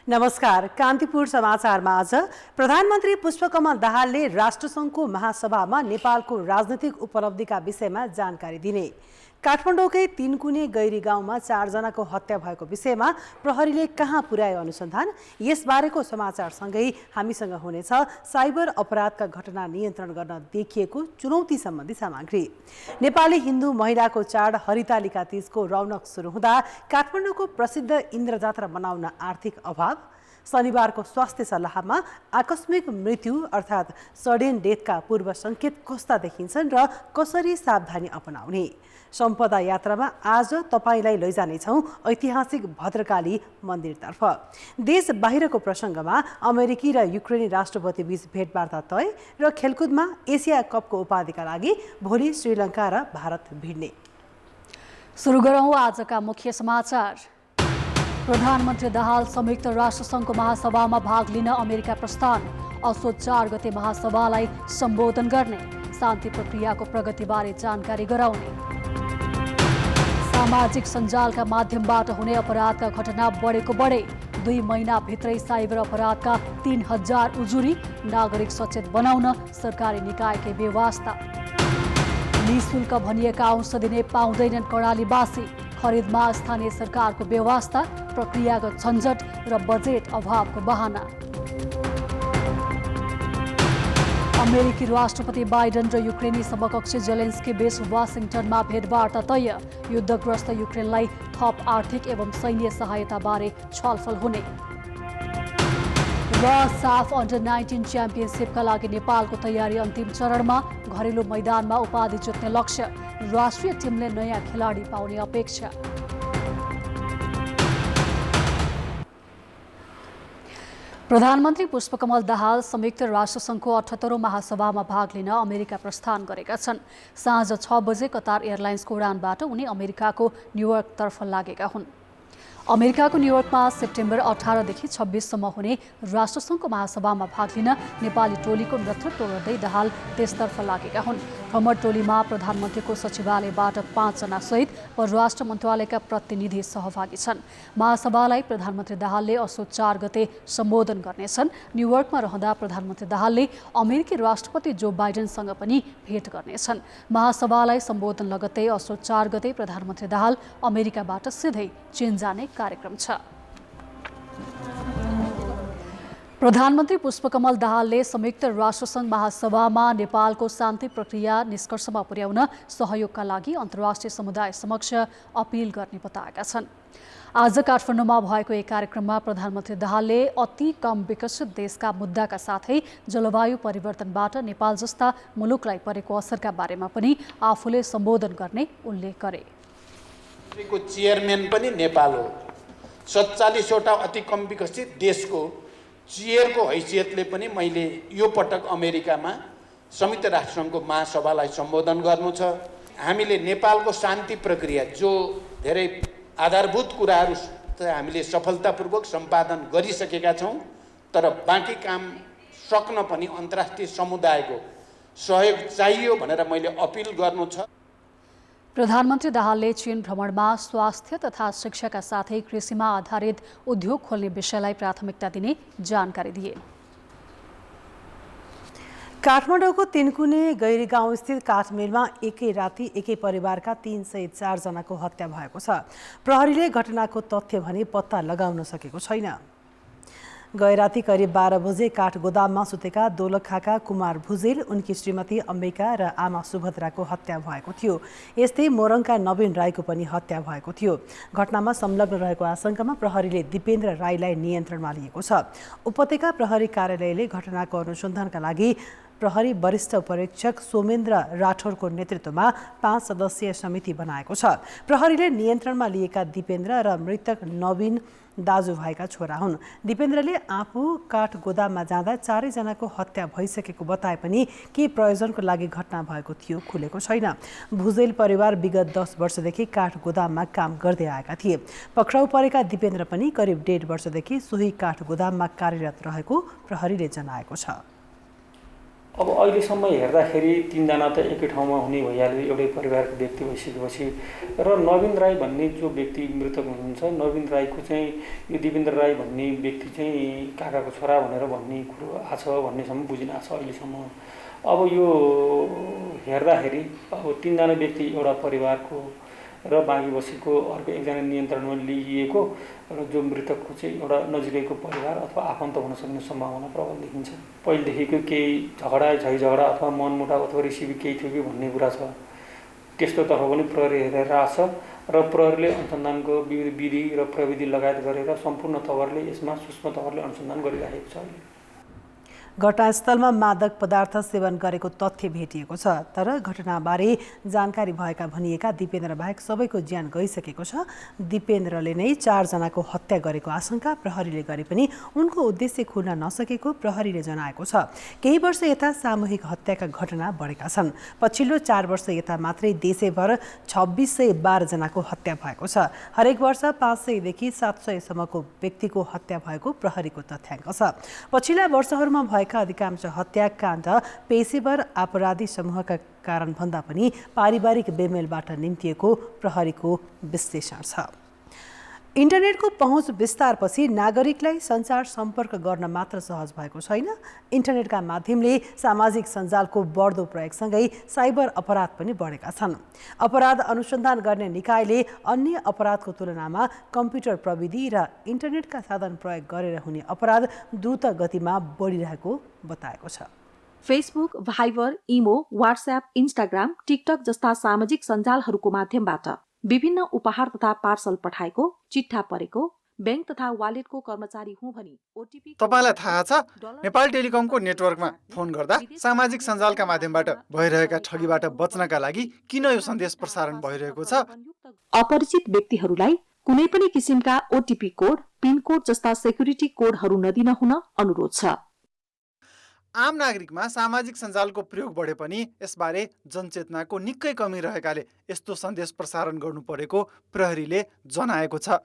नमस्कार। कान्तिपुर समाचारमा आज प्रधानमन्त्री पुष्पकमल दाहालले राष्ट्रसङ्घको महासभामा नेपालको राजनीतिक उपलब्धिका विषयमा जानकारी दिने, काठमाडौँकै तीनकुने गैरी गाउँमा 4 जनाको हत्या भएको विषयमा प्रहरीले कहाँ पुर्यायो अनुसन्धान, यसबारेको समाचारसँगै हामीसँग हुनेछ साइबर अपराधका घटना नियन्त्रण गर्न देखिएको चुनौती सम्बन्धी सामग्री। नेपाली हिन्दू महिलाको चाड हरितालिका तीजको रौनक सुरु हुँदा काठमाडौँको प्रसिद्ध इन्द्रजात्रा मनाउन आर्थिक अभाव, शनिबारको स्वास्थ्य सल्लाहमा आकस्मिक मृत्यु अर्थात् सडेन डेथका पूर्व सङ्केत कस्ता देखिन्छन् र कसरी सावधानी अपनाउने। सम्पदा यात्रामा आज तपाईलाई लैजानेछौँ ऐतिहासिक भद्रकाली मन्दिरतर्फ। देश बाहिरको प्रसङ्गमा अमेरिकी र युक्रेनी राष्ट्रपति बीच भेटवार्ता तय र खेलकुदमा एसिया कपको उपाधिका लागि भोलि श्रीलङ्का र भारत भिड्ने। सुरु गरौँ आजका मुख्य समाचार। प्रधानमन्त्री दाहाल संयुक्त राष्ट्रसङ्घको महासभामा भाग लिन अमेरिका प्रस्थान, असोज 4 गते महासभालाई सम्बोधन गर्ने, शान्ति प्रक्रियाको प्रगतिबारे जानकारी गराउने। सामाजिक सञ्जालका माध्यमबाट हुने अपराधका घटना बढेको बढे, 2 महिनाभित्रै साइबर अपराधका 3000 उजुरी, नागरिक सचेत बनाउन सरकारी निकायकै व्यवस्था। निःशुल्क भनिएका औषधि दिने पाउँदैनन् कर्णालीवासी, खरिदमा स्थानीय सरकारको व्यवस्था, प्रक्रियागत झन्झट र बजेट अभावको बहाना। अमेरिकी राष्ट्रपति बाइडेन र युक्रेनी समकक्षी जेलेन्स्की बीच वासिङटनमा भेटवार्ता तय, युद्धग्रस्त युक्रेनलाई थप आर्थिक एवं सैन्य सहायताबारे छलफल हुने। र साफ अन्डर 19 च्याम्पियनसिपका लागि नेपालको तयारी अन्तिम चरणमा, घरेलु मैदानमा उपाधि जित्ने लक्ष्य, राष्ट्रिय टिमले नयाँ खेलाडी पाउने अपेक्षा। प्रधानमन्त्री पुष्पकमल दाहाल संयुक्त राष्ट्रसङ्घको 78औं महासभामा भाग लिन अमेरिका प्रस्थान गरेका छन्। साँझ 6 बजे कतार एयरलाइन्सको उडानबाट उनी अमेरिकाको न्युयोर्कतर्फ लागेका हुन्। अमेरिकाको न्युयोर्कमा सेप्टेम्बर 18 देखि 26 सम्म हुने राष्ट्रसङ्घको महासभामा भाग लिन नेपाली टोलीको नेतृत्व गर्दै दाहाल त्यसतर्फ लागेका हुन्। भ्रमण टोलीमा प्रधानमन्त्रीको सचिवालयबाट 5 जना सहित परराष्ट्र मन्त्रालयका प्रतिनिधि सहभागी छन्। महासभालाई प्रधानमन्त्री दाहालले असोज 4 गते सम्बोधन गर्नेछन्। न्युयोर्कमा रहँदा प्रधानमन्त्री दाहालले अमेरिकी राष्ट्रपति जो बाइडेनसँग पनि भेट गर्नेछन्। महासभालाई सम्बोधन लगत्तै असोज 4 गते प्रधानमन्त्री दाहाल अमेरिकाबाट सिधै चीन जाने कार्यक्रम छ। प्रधानमन्त्री पुष्पकमल दाहालले संयुक्त राष्ट्रसङ्घ महासभामा नेपालको शान्ति प्रक्रिया निष्कर्षमा पुर्याउन सहयोगका लागि अन्तर्राष्ट्रिय समुदाय समक्ष अपिल गर्ने बताएका छन्। आज काठमाडौँमा भएको एक कार्यक्रममा प्रधानमन्त्री दाहालले अति कम विकसित देशका मुद्दाका साथै जलवायु परिवर्तनबाट नेपाल जस्ता मुलुकलाई परेको असरका बारेमा पनि आफूले सम्बोधन गर्ने उल्लेख गरे। चेयरम्यान पनि नेपाल हो। 47 वटा अति कम विकसित देशको चेयरको हैसियतले पनि मैले यो पटक अमेरिकामा संयुक्त राष्ट्रसङ्घको महासभालाई सम्बोधन गर्नु छ। हामीले नेपालको शान्ति प्रक्रिया जो धेरै आधारभूत कुराहरू हामीले सफलतापूर्वक सम्पादन गरिसकेका छौँ, तर बाँकी काम सक्न पनि अन्तर्राष्ट्रिय समुदायको सहयोग चाहियो भनेर मैले अपिल गर्नु छ। प्रधानमन्त्री दाहालले चीन भ्रमणमा स्वास्थ्य तथा शिक्षाका साथै कृषिमा आधारित उद्योग खोल्ने विषयलाई प्राथमिकता दिने जानकारी दिए। काठमाडौँको तीनकुने गैरी गाउँस्थित काठमिलमा एकै राति एकै परिवारका 3 सहित 4 जनाको हत्या भएको छ। प्रहरीले घटनाको तथ्य भने पत्ता लगाउन सकेको छैन। गैराती करिब 12 बजे काठ गोदाममा सुतेका दोलखाका कुमार भुजेल, उनकी श्रीमती अम्बिका र आमा सुभद्राको हत्या भएको थियो। यस्तै मोरङका नवीन राईको पनि हत्या भएको थियो। घटनामा संलग्न रहेको आशंकामा प्रहरीले दिपेन्द्र राईलाई नियन्त्रणमा लिएको छ। उपत्यका प्रहरी कार्यालयले घटनाको अनुसन्धानका लागि प्रहरी वरिष्ठ परीक्षक सोमेन्द्र राठौरको नेतृत्वमा 5 सदस्यीय समिति बनाएको छ। प्रहरीले नियन्त्रणमा लिएका दिपेन्द्र र मृतक नवीन दाजुभाइका छोरा हुन्। दिपेन्द्रले आफू काठ गोदाममा जाँदा 4 जनाको हत्या भइसकेको बताए पनि के प्रयोजनको लागि घटना भएको थियो खुलेको छैन। भुजेल परिवार विगत 10 वर्षदेखि काठ गोदाममा काम गर्दै आएका थिए। पक्राउ परेका दिपेन्द्र पनि करिब 1.5 वर्षदेखि सोही काठ गोदाममा कार्यरत रहेको प्रहरीले जनाएको छ। अब अहिलेसम्म हेर्दाखेरि 3 जना त एकै ठाउँमा हुने भइहाल्यो, एउटै परिवारको व्यक्ति भइसकेपछि। र नवीन राई भन्ने जो व्यक्ति मृतक हुनुहुन्छ, नवीन राईको चाहिँ यो दिपेन्द्र राई भन्ने व्यक्ति चाहिँ काकाको छोरा भनेर भन्ने कुरो आछ भन्नेसम्म बुझिन आछ अहिलेसम्म। अब यो हेर्दाखेरि अब 3 जना व्यक्ति एउटा परिवारको र बाँकी बसेको अर्को एकजना नियन्त्रणमा लिइएको र जो मृतकको चाहिँ एउटा नजिकैको परिवार अथवा आफन्त हुन सक्ने सम्भावना प्रबल देखिन्छ। पहिलेदेखिको केही झैझगडा अथवा मनमुटाव अथवा रिसिभी केही थियो कि भन्ने कुरा छ। त्यस्तोतर्फ पनि प्रहरी हेरेर आछ र प्रहरीले अनुसन्धानको विधि र प्रविधि लगायत गरेर सम्पूर्ण तवरले यसमा सूक्ष्म तवरले अनुसन्धान गरिरहेको छ अहिले। घटनास्थलमा मादक पदार्थ सेवन गरेको तथ्य भेटिएको छ, तर घटनाबारे जानकारी भएका भनिएका दिपेन्द्र बाहेक सबैको ज्यान गइसकेको छ। दिपेन्द्रले नै 4 जनाको हत्या गरेको आशंका प्रहरीले गरे पनि उनको उद्देश्य खुल्न नसकेको प्रहरीले जनाएको छ। केही वर्ष यता सामूहिक हत्याका घटना बढेका छन्। पछिल्लो 4 वर्ष यता मात्रै देशैभर 2612 जनाको हत्या भएको छ। हरेक वर्ष 500 देखि 700 सम्मको व्यक्तिको हत्या भएको प्रहरीको तथ्याङ्क छ। पछिल्ला वर्षहरूमा अधिकांश हत्याकाण्ड पेशेवर अपराधी समूहका कारण भन्दा पनि पारिवारिक बेमेलबाट निम्तिएको प्रहरीको विश्लेषण छ। इन्टरनेटको पहुँच विस्तारपछि नागरिकलाई सञ्चार सम्पर्क गर्न मात्र सहज भएको छैन। इन्टरनेटका माध्यमले सामाजिक सञ्जालको बढ्दो प्रयोगसँगै साइबर अपराध पनि बढेका छन्। अपराध अनुसन्धान गर्ने निकायले अन्य अपराधको तुलनामा कम्प्युटर प्रविधि र इन्टरनेटका साधन प्रयोग गरेर हुने अपराध द्रुत गतिमा बढिरहेको बताएको छ। फेसबुक, भाइबर, इमो, व्हाट्सएप, इन्स्टाग्राम, टिकटक जस्ता सामाजिक सञ्जालहरूको माध्यमबाट विभिन्न उपहार तथा पार्सल पठाएको, चिट्ठा परेको, बैंक तथा वालेटको कर्मचारी हुँ भनी ओटीपी। तपाईलाई थाहा छ नेपाल टेलिकमको नेटवर्कमा फोन गर्दा सामाजिक सञ्जालका माध्यमबाट भइरहेका ठगीबाट बच्नका लागि किन यो सन्देश प्रसारण भइरहेको छ? अपरिचित व्यक्तिहरूलाई कुनै पनि किसिमका ओटीपी कोड, पिन कोड जस्ता सेक्युरिटी कोडहरू नदिन हुन अनुरोध छ। आम नागरिकमा सामाजिक सञ्जालको प्रयोग बढे पनि यसबारे जनचेतनाको निकै कमी रहेकाले यस्तो सन्देश प्रसारण गर्नु परेको प्रहरीले जनाएको छ।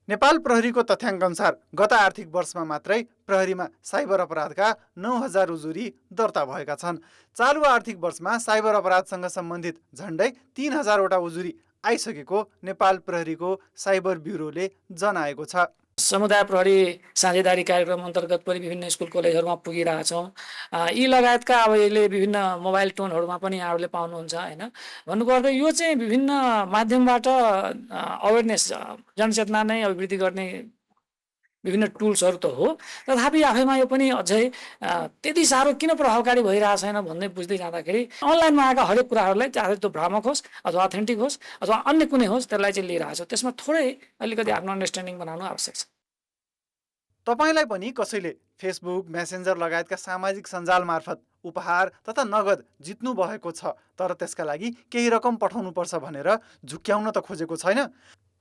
नेपाल प्रहरीको तथ्याङ्क अनुसार गत आर्थिक वर्षमा मात्रै प्रहरीमा साइबर अपराधका 9000 उजुरी दर्ता भएका छन्। चालु आर्थिक वर्षमा साइबर अपराधसँग सम्बन्धित झन्डै 3000 वटा उजुरी आइसकेको नेपाल प्रहरीको साइबर ब्युरोले जनाएको छ। समुदाय प्रहरी साझेदारी कार्यक्रम अन्तर्गत पनि विभिन्न स्कुल कलेजहरूमा पुगिरहेछौँ। यी लगायतका अब यसले विभिन्न मोबाइल टोनहरूमा पनि यहाँहरूले पाउनुहुन्छ होइन। भन्नुपर्दा यो चाहिँ विभिन्न माध्यमबाट अवेरनेस जनचेतना नै अभिवृद्धि गर्ने विभिन्न टुल्सहरू त हो, तथापि आफैमा यो पनि अझै त्यति साह्रो किन प्रभावकारी भइरहेको छैन भन्दै बुझ्दै जाँदाखेरि अनलाइनमा आएका हरेक कुराहरूलाई चाहे त्यो भ्रामक होस् अथवा अथेन्टिक होस् अथवा अन्य कुनै होस् त्यसलाई चाहिँ लिइरहेको छ। त्यसमा थोरै अलिकति आफ्नो अन्डरस्ट्यान्डिङ बनाउनु आवश्यक छ। तपाईलाई पनि कसैले फेसबुक, मेसेन्जर लगायतका सामाजिक सञ्जाल मार्फत उपहार तथा नगद जित्नु भएको छ, तर त्यसका लागि केही रकम पठाउनुपर्छ भनेर झुक्क्याउन त खोजेको छैन।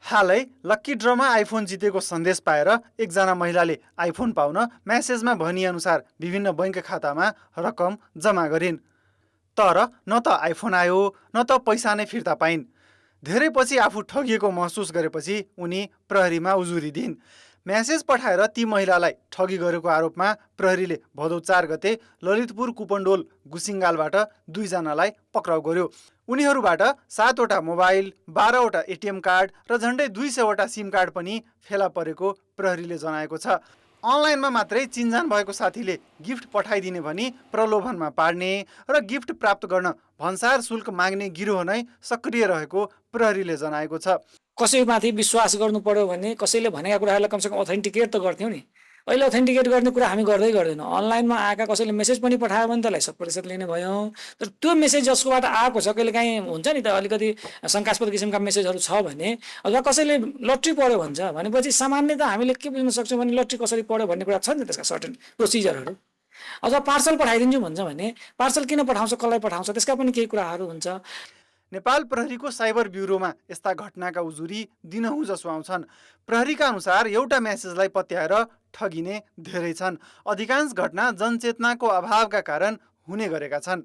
हालै लक्की ड्रमा आइफोन जितेको सन्देश पाएर एकजना महिलाले आइफोन पाउन मेसेजमा भनिअनुसार विभिन्न बैंक खातामा रकम जम्मा गरिन्। तर न त आइफोन आयो न त पैसा नै फिर्ता पाइन्। धेरै पछि आफू ठगिएको महसुस गरेपछि उनी प्रहरीमा उजुरी दिइन्। मेसेज पठाएर ती महिलालाई ठगी गरेको आरोपमा प्रहरीले भदौ 4 गते ललितपुर कुपन्डोल गुसिङ्गालबाट 2 जनालाई पक्राउ गर्यो। उनीहरूबाट 7 वटा मोबाइल, 12 वटा एटिएम कार्ड र झन्डै 200 वटा सिम कार्ड पनि फेला परेको प्रहरीले जनाएको छ। अनलाइनमा मात्रै चिनजान भएको साथीले गिफ्ट पठाइदिने भनी प्रलोभनमा पार्ने र गिफ्ट प्राप्त गर्न भन्सार शुल्क माग्ने गिरोह नै सक्रिय रहेको प्रहरीले जनाएको छ। कसैमाथि विश्वास गर्नु पर्यो भने कसैले भनेका कुराहरूलाई कमसेकम अथेन्टिकेट त गर्थ्यौँ नि। अहिले अथेन्टिकेट गर्ने कुरा हामी गर्दै गर्दैनौँ। अनलाइनमा आएका कसैले मेसेज पनि पठायो भने त्यसलाई 100% लिने भयौँ। तर त्यो मेसेज जसकोबाट आएको छ कहिलेकाहीँ हुन्छ नि त अलिकति शङ्कास्पद किसिमका मेसेजहरू छ भने, अथवा कसैले लट्री पढ्यो भन्छ भनेपछि सामान्य त हामीले के बुझ्न सक्छौँ भने लट्री कसरी पढ्यो भन्ने कुरा छ नि त्यसका सर्टेन प्रोसिजरहरू। अथवा पार्सल पठाइदिन्छु भन्छ भने पार्सल किन पठाउँछ, कसलाई पठाउँछ, त्यसका पनि केही कुराहरू हुन्छ। नेपाल प्रहरीको साइबर ब्युरोमा यस्ता घटनाका उजुरी दिनहुँ जसो आउँछन्। प्रहरीका अनुसार एउटा मेसेजलाई पत्याएर ठगिने धेरै छन्। अधिकांश घटना जनचेतनाको अभावका कारण हुने गरेका छन्।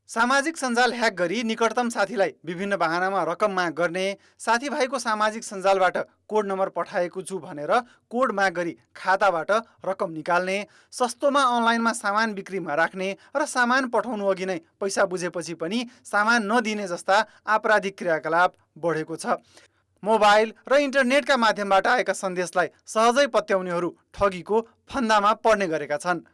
सामाजिक सञ्जाल ह्याक गरी निकटतम साथीलाई विभिन्न बहानामा रकम माग गर्ने, साथीभाइको सामाजिक सञ्जालबाट कोड नम्बर पठाएको छु भनेर कोड माग गरी खाताबाट रकम निकाल्ने, सस्तोमा अनलाइनमा सामान बिक्रीमा राख्ने र सामान पठाउनु अघि नै पैसा बुझेपछि पनि सामान नदिने जस्ता आपराधिक क्रियाकलाप बढेको छ। मोबाइल र इन्टरनेटका माध्यमबाट आएका सन्देशलाई सहजै पत्याउनेहरू ठगीको फन्दामा पर्ने गरेका छन्।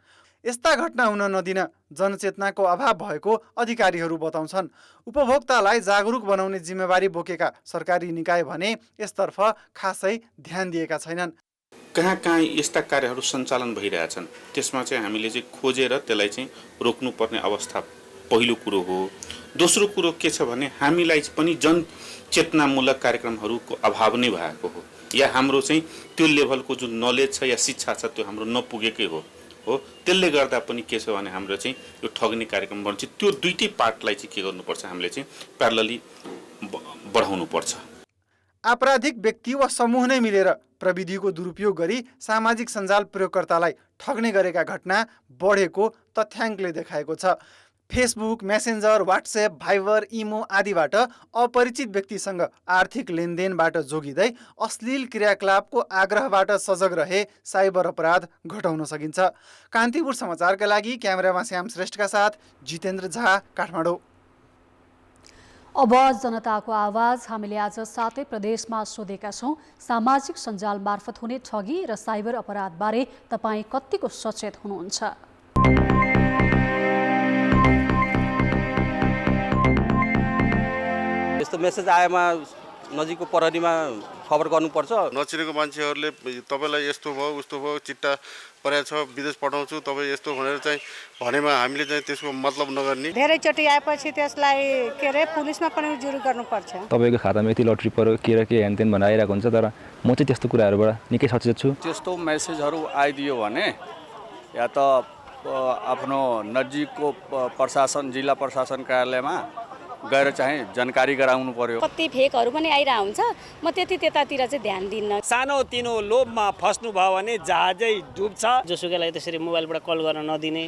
यस्ता घटना हुन नदिन जनचेतनाको अभाव भएको अधिकारीहरू बताउँछन्। उपभोक्तालाई जागरुक बनाउने जिम्मेवारी बोकेका सरकारी निकाय भने यसतर्फ खासै ध्यान दिएका छैनन्। कहाँ कहाँ यस्ता कार्यहरू सञ्चालन भइरहेछन् त्यसमा चाहिँ हामीले चाहिँ खोजेर त्यसलाई चाहिँ रोक्नुपर्ने अवस्था पहिलो कुरो हो। दोस्रो कुरो के छ भने हामीलाई पनि जनचेतनामूलक कार्यक्रमहरूको अभाव नै भएको हो, या हाम्रो चाहिँ त्यो लेभलको जुन नलेज छ या शिक्षा छ त्यो हाम्रो नपुगेकै हो। त्यसले गर्दा पनि के छ भने हाम्रो चाहिँ यो ठग्ने कार्यक्रम बन्छ। त्यो दुईटै पार्टलाई चाहिँ के गर्नुपर्छ, हामीले चाहिँ प्यारलली बढाउनुपर्छ। आपराधिक व्यक्ति वा समूह नै मिलेर प्रविधिको दुरुपयोग गरी सामाजिक सञ्जाल प्रयोगकर्तालाई ठग्ने गरेका घटना बढेको तथ्याङ्कले देखाएको छ। फेसबुक, मेसेन्जर, व्हाट्सएप, भाइबर, इमो आदिबाट अपरिचित व्यक्तिसँग आर्थिक लेनदेनबाट जोगिँदै अश्लील क्रियाकलापको आग्रहबाट सजग रहे साइबर अपराध घटाउन सकिन्छ। कान्तिपुर समाचारका लागि क्यामेरामा श्याम श्रेष्ठका साथ जितेन्द्र झा, काठमाडौँ। अब जनताको आवाज हामीले आज 7 प्रदेशमा सोधेका छौँ। सामाजिक सञ्जाल मार्फत हुने ठगी र साइबर अपराधबारे तपाईँ कतिको सचेत हुनुहुन्छ? यस्तो मेसेज आएमा नजिकको प्रहरीमा खबर गर्नुपर्छ। नचिनेको मान्छेहरूले तपाईँलाई यस्तो भयो उस्तो भयो चिट्टा परेको छ विदेश पठाउँछु तपाईँ यस्तो भनेर चाहिँ भनेमा हामीले चाहिँ त्यसको मतलब नगर्ने। धेरैचोटि आएपछि त्यसलाई के अरे पुलिसमा पनि जुरी गर्नुपर्छ। तपाईँको खातामा यति लट्री पऱ्यो के र के हेनतेन भनेर आइरहेको हुन्छ, तर म चाहिँ त्यस्तो कुराहरूबाट निकै सचेत छु। त्यस्तो मेसेजहरू आइदियो भने या त आफ्नो नजिकको प्रशासन जिल्ला प्रशासन कार्यालयमा गएर चाहिँ जानकारी गराउनु पर्यो। कति फेकहरू पनि आइरहेको हुन्छ, म त्यतातिर चाहिँ ध्यान दिन्न। सानो तिनो लोभमा फस्नु भयो भने जहाजै डुब्छ। जोसुकैलाई त्यसरी मोबाइलबाट कल गर्न नदिने,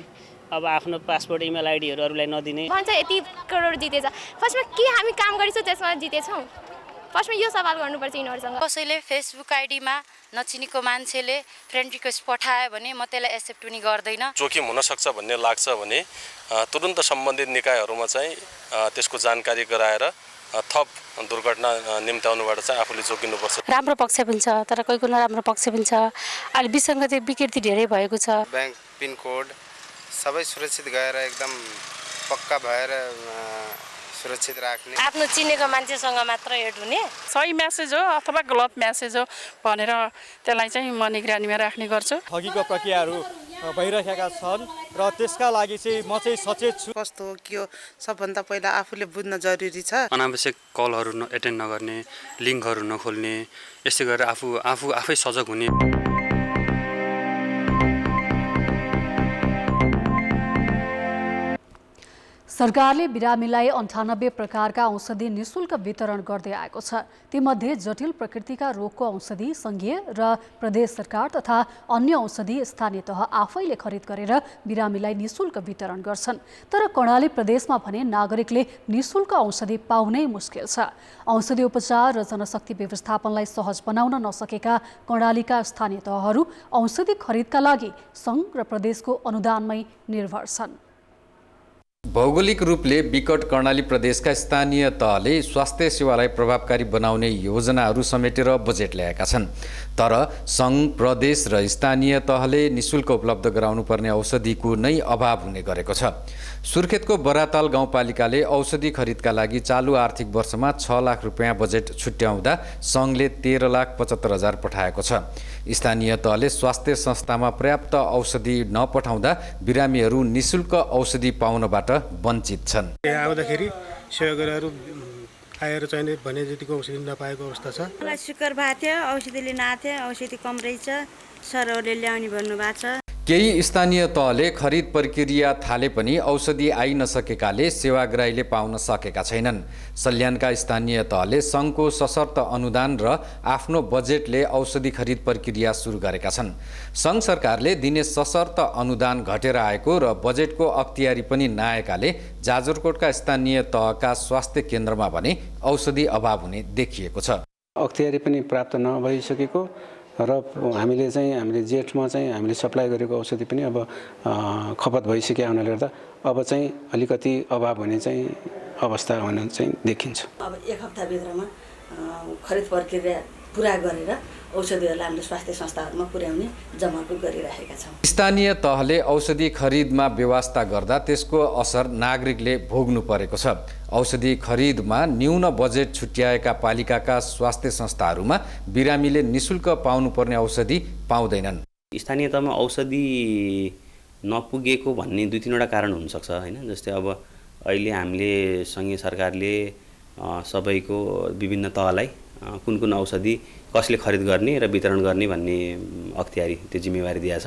अब आफ्नो पासपोर्ट इमेल आइडीहरू अरूलाई नदिने। भन्छ यति करोड जितेछ, फर्स्टमा के हामी काम गरिछौँ त्यसमा जितेछौँ? फर्स्टमा यो सवाल गर्नुपर्छ यिनीहरूसँग। कसैले फेसबुक आइडीमा नचिनेको मान्छेले फ्रेन्ड रिक्वेस्ट पठायो भने म त्यसलाई एक्सेप्ट पनि गर्दैन। जोखिम हुनसक्छ भन्ने लाग्छ भने तुरुन्त सम्बन्धित निकायहरूमा चाहिँ त्यसको जानकारी गराएर थप दुर्घटना निम्त्याउनुबाट चाहिँ आफूले जोगिनुपर्छ। राम्रो पक्ष पनि छ तर कोही नराम्रो पक्ष पनि छ। अहिले विसङ्गति विकृति धेरै भएको छ। ब्याङ्क पिनकोड सबै सुरक्षित गएर एकदम पक्का भएर सुरक्षित राख्ने। आफ्नो चिनेको मान्छेसँग मात्र एड हुने। सही मेसेज हो अथवा गलत मेसेज हो भनेर त्यसलाई चाहिँ म निगरानीमा राख्ने गर्छु। ठगीको प्रक्रियाहरू भइरहेका छन् र त्यसका लागि चाहिँ म चाहिँ सचेत छु। कस्तो हो के हो सबभन्दा पहिला आफूले बुझ्न जरुरी छ। अनावश्यक कलहरू एटेन्ड नगर्ने, लिङ्कहरू नखोल्ने, यसै गरेर आफै सजग हुने। सरकारले बिरामीलाई 98 प्रकारका औषधि निशुल्क वितरण गर्दै आएको छ। तीमध्ये जटिल प्रकृतिका रोगको औषधि संघीय र प्रदेश सरकार तथा अन्य औषधि स्थानीय तह आफैले खरिद गरेर बिरामीलाई निशुल्क वितरण गर्छन्। तर कर्णाली प्रदेशमा भने नागरिकले निशुल्क औषधि पाउनै मुस्किल छ। औषधि उपचार र जनशक्ति व्यवस्थापनलाई सहज बनाउन नसकेका कर्णालीका स्थानीय तहहरू औषधि खरिदका लागि सङ्घ र प्रदेशको अनुदानमै निर्भर छन्। भौगोलिक रूपले विकट कर्णाली प्रदेशका स्थानीय तहले स्वास्थ्य सेवालाई प्रभावकारी बनाउने योजनाहरू समेटेर बजेट ल्याएका छन्। तर सङ्घ, प्रदेश र स्थानीय तहले निशुल्क उपलब्ध गराउनुपर्ने औषधिको नै अभाव हुने गरेको छ। सुर्खेतको बराताल गाउँपालिकाले औषधि खरिदका लागि चालु आर्थिक वर्षमा 6 लाख रुपियाँ बजेट छुट्याउँदा सङ्घले 13,75,000 पठाएको छ। स्थानीय तहले स्वास्थ्य संस्थामा पर्याप्त औषधि नपठाउँदा बिरामीहरू निशुल्क औषधि पाउनबाट वञ्चित छन्। आउँदाखेरि सेवाग्राहीहरू आएर चाहिँ भने जतिको औषधि नपाएको अवस्था छ। मलाई सुगर भएको थियो, औषधि लिन आएको थियो, औषधि कम रहेछ, सरहरूले ल्याउने भन्नुभएको छ। केही स्थानीय तहले खरिद प्रक्रिया थाले पनि औषधि आइ नसकेकाले सेवाग्राहीले पाउन सकेका छैनन्। सल्यानका स्थानीय तहले सङ्घको सशर्त अनुदान र आफ्नो बजेटले औषधि खरिद प्रक्रिया सुरु गरेका छन्। सङ्घ सरकारले दिने सशर्त अनुदान घटेर आएको र बजेटको अख्तियारी पनि नआएकाले जाजरकोटका स्थानीय तहका स्वास्थ्य केन्द्रमा भने औषधि अभाव हुने देखिएको छ। अख्तियारी पनि प्राप्त नभइसकेको र हामीले जेठमा हामीले सप्लाई गरेको औषधि पनि अब खपत भइसकेको हुनाले गर्दा अब चाहिँ अलिकति अभाव हुने अवस्था हुन देखिन्छ। अब एक हप्ताभित्रमा खरिद प्रक्रिया पुरा गरेर औषधिहरूलाई हामीले स्वास्थ्य संस्थाहरूमा पुर्याउने जमावट गरिरहेका छौँ। स्थानीय तहले औषधि खरिदमा व्यवस्था गर्दा त्यसको असर नागरिकले भोग्नु परेको छ। औषधि खरिदमा न्यून बजेट छुट्याएका पालिकाका स्वास्थ्य संस्थाहरूमा बिरामीले निशुल्क पाउनुपर्ने औषधि पाउँदैनन्। स्थानीय तहमा औषधि नपुगेको भन्ने 2-3वटा कारण हुनसक्छ हैन। जस्तै अब अहिले हामीले सङ्घीय सरकारले सबैको विभिन्न तहलाई कुन कुन औषधि कसले खरिद गर्ने र वितरण गर्ने भन्ने अख्तियारी त्यो जिम्मेवारी दिएछ,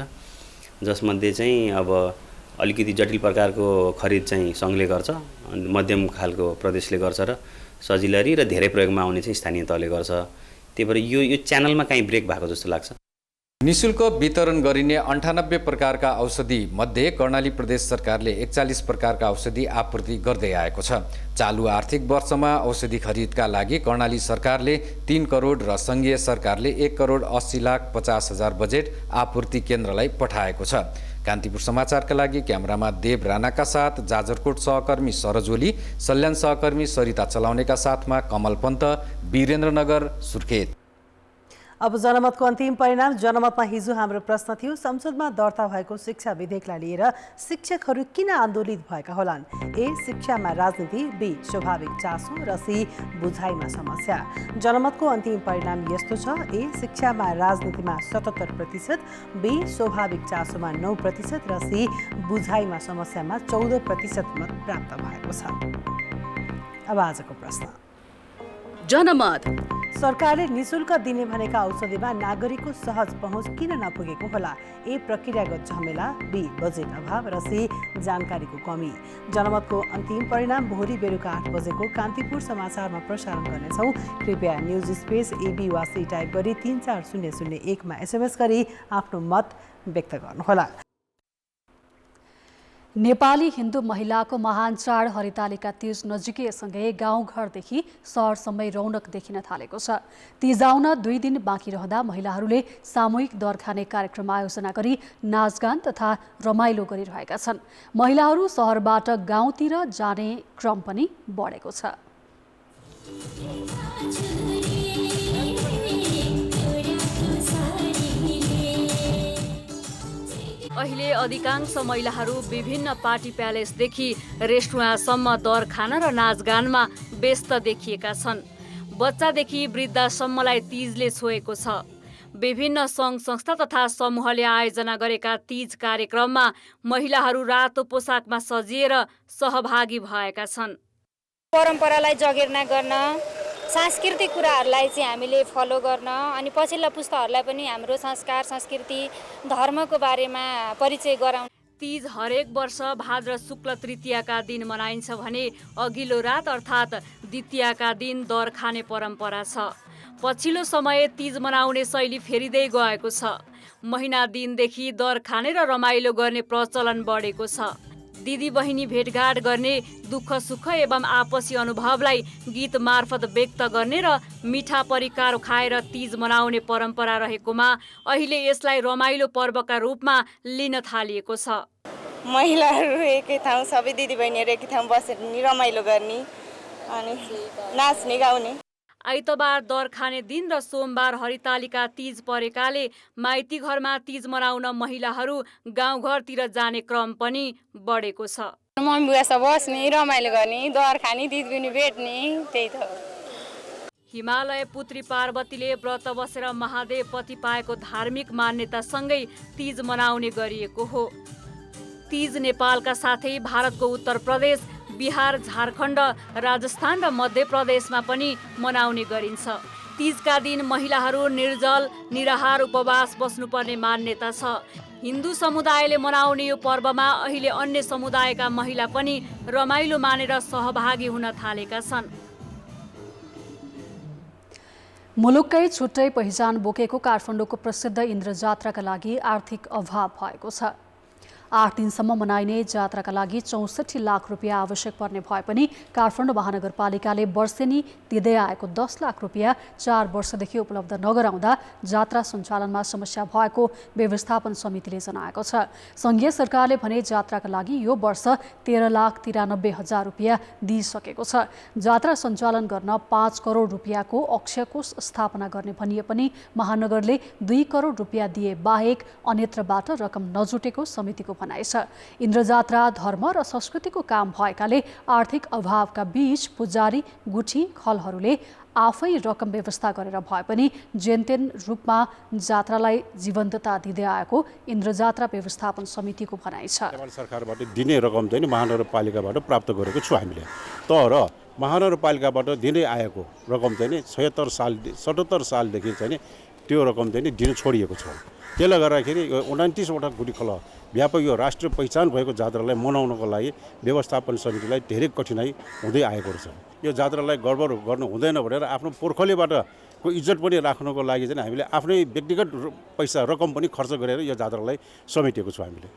जसमध्ये चाहिँ अब अलिकति जटिल प्रकारको खरिद चाहिँ सङ्घले गर्छ, मध्यम खालको प्रदेशले गर्छ र सजिलरी र धेरै प्रयोगमा आउने चाहिँ स्थानीय तहले गर्छ। त्यही भएर यो च्यानलमा कहीँ ब्रेक भएको जस्तो लाग्छ। निशुल्क वितरण गरिने 98 प्रकारका औषधि मध्ये कर्णाली प्रदेश सरकारले 41 प्रकारका औषधि आपूर्ति गर्दै आएको छ। चालु आर्थिक वर्षमा औषधि खरिदका लागि कर्णाली सरकारले 3 करोड र सङ्घीय सरकारले 1,80,50,000 बजेट आपूर्ति केन्द्रलाई पठाएको छ। कान्तिपुर समाचारका लागि क्यामेरामा देव राणाका साथ जाजरकोट सहकर्मी सरज ओली, सल्यान सहकर्मी सरिता चलाउनेका साथमा कमल पन्त, वीरेन्द्रनगर, सुर्खेत। अब जनमतको अन्तिम परिणाम। जनमतमा हिजो हाम्रो प्रश्न थियो, संसदमा दर्ता भएको शिक्षा विधेयकलाई लिएर शिक्षकहरू किन आन्दोलित भएका होलान्? ए, शिक्षामा राजनीति, बी, स्वाभाविक चासो र सी, बुझाइमा समस्या। जनमतको अन्तिम परिणाम यस्तो छ। ए, शिक्षामा राजनीतिमा 77%, बी, स्वाभाविक चासोमा 9% र सी, बुझाइमा समस्यामा 14% मत प्राप्त भएको छ। अब आजको प्रश्न। जनमत। सरकारले निशुल्क दिने भनेका औषधिमा नागरिकको सहज पहुँच किन नपुगेको होला? ए, प्रक्रियागत झमेला, बी, बजेट अभाव र सी, जानकारीको कमी। जनमतको अन्तिम परिणाम भोलि बेलुका 8 बजेको कान्तिपुर समाचारमा प्रसारण गर्नेछौँ। कृपया न्युज स्पेस एबी वा सी टाइप गरी 34001 मा SMS गरी आफ्नो मत व्यक्त गर्नुहोला। नेपाली हिन्दू महिलाको महान चाड हरितालिका तीज नजिकैसँगै गाउँघरदेखि सहरसम्मै रौनक देखिन थालेको छ। तीज आउन 2 दिन बाँकी रहँदा महिलाहरूले सामूहिक दर खाने कार्यक्रम आयोजना गरी नाचगान तथा रमाइलो गरिरहेका छन्। महिलाहरू सहरबाट गाउँतिर जाने क्रम पनि बढेको छ। अहिले अधिकांश महिलाहरू विभिन्न पार्टी प्यालेसदेखि रेस्टुराँसम्म दर खान र नाचगानमा व्यस्त देखिएका छन्। बच्चादेखि वृद्धसम्मलाई तीजले छोएको छ। विभिन्न सङ्घ संस्था तथा समूहले आयोजना गरेका तीज कार्यक्रममा महिलाहरू रातो पोसाकमा सजिएर सहभागी भएका छन्। परम्परालाई जगेर्ना गर्न, सांस्कृतिक कुराहरूलाई चाहिँ हामीले फलो गर्न अनि पछिल्ला पुस्ताहरूलाई पनि हाम्रो संस्कार, संस्कृति, धर्मको बारेमा परिचय गराउन। तीज हरेक वर्ष भाद्र शुक्ल तृतीयाका दिन मनाइन्छ भने अघिल्लो रात अर्थात् द्वितीयाका दिन दर खाने परम्परा छ। पछिल्लो समय तीज मनाउने शैली फेरिँदै गएको छ। महिना दिनदेखि दर खाने र रमाइलो गर्ने प्रचलन बढेको छ। दिदी बहिनी भेटघाट गर्ने, दुःख सुख एवं आपसी अनुभवलाई गीत मार्फत व्यक्त गर्ने र मिठा परिकार खाएर तीज मनाउने परम्परा रहेकोमा अहिले यसलाई रमाइलो पर्वका रूपमा लिन थालिएको छ। महिलाहरू एकै ठाउँ, सबै दिदी बहिनीहरू एकै ठाउँ बसेर रमाइलो गर्ने अनि नाच्ने गाउने। आइतबार दर खाने दिन र सोमबार हरितालिका तीज परेकाले माइती घरमा तीज मनाउन महिलाहरू गाउँघरतिर जाने क्रम पनि बढेको छ। मम्मी बुवा बस्ने, रमाइलो गर्ने, दर खाने, दिदी बहिनी भेट्ने, त्यही त हो। हिमालय पुत्री पार्वतीले व्रत बसेर महादेव पति पाएको धार्मिक मान्यतासँगै तीज मनाउने गरिएको हो। तीज नेपालका साथै भारतको उत्तर प्रदेश, बिहार, झारखण्ड, राजस्थान र मध्य प्रदेशमा पनि मनाउने गरिन्छ। तीजका दिन महिलाहरू निर्जल निराहार उपवास बस्नुपर्ने मान्यता छ। हिन्दू समुदायले मनाउने यो पर्वमा अहिले अन्य समुदायका महिला पनि रमाइलो मानेर सहभागी हुन थालेका छन्। मुलुककै छुट्टै पहिचान बोकेको काठमाडौँको प्रसिद्ध इन्द्र जात्राका लागि आर्थिक अभाव भएको छ। 8 दिनसम्म मनाइने जात्राका लागि 64 लाख रुपियाँ आवश्यक पर्ने भए पनि काठमाडौँ महानगरपालिकाले वर्षेनी दिँदै आएको 10 लाख रुपियाँ 4 वर्षदेखि उपलब्ध नगराउँदा जात्रा सञ्चालनमा समस्या भएको व्यवस्थापन समितिले जनाएको छ। सङ्घीय सरकारले भने जात्राका लागि यो वर्ष 13,93,000 रुपियाँ दिइसकेको छ। जात्रा सञ्चालन गर्न 5 करोड रुपियाँको अक्षय कोष स्थापना गर्ने भनिए पनि महानगरले 2 करोड रुपियाँ दिए बाहेक अन्यत्रबाट रकम नजुटेको समितिको भनाइ छ। इन्द्रजात्रा धर्म र संस्कृतिको काम भएकाले आर्थिक अभावका बीच पुजारी गुठी खलहरूले आफै रकम व्यवस्था गरेर भए पनि जेनतेन रूपमा जात्रालाई जीवन्तता दिँदै आएको इन्द्रजात्रा व्यवस्थापन समितिको भनाइ छ। सरकारबाट दिने रकम चाहिँ महानगरपालिकाबाट प्राप्त गरेको छु हामीले, तर महानगरपालिकाबाट दिँदै आएको रकम चाहिँ 77 सालदेखि चाहिँ त्यो रकम चाहिँ दिन छोडिएको छ। त्यसले गर्दाखेरि यो 29वटा गुठी खल व्यापक यो राष्ट्रिय पहिचान भएको जात्रालाई मनाउनको लागि व्यवस्थापन समितिलाई धेरै कठिनाइ हुँदै आएको छ। यो जात्रालाई गडबड गर्नु हुँदैन भनेर आफ्नो पोर्खलीबाट को इज्जत पनि राख्नको लागि चाहिँ हामीले आफ्नै व्यक्तिगत पैसा रकम पनि खर्च गरेर यो जात्रालाई समेटेको छौँ हामीले।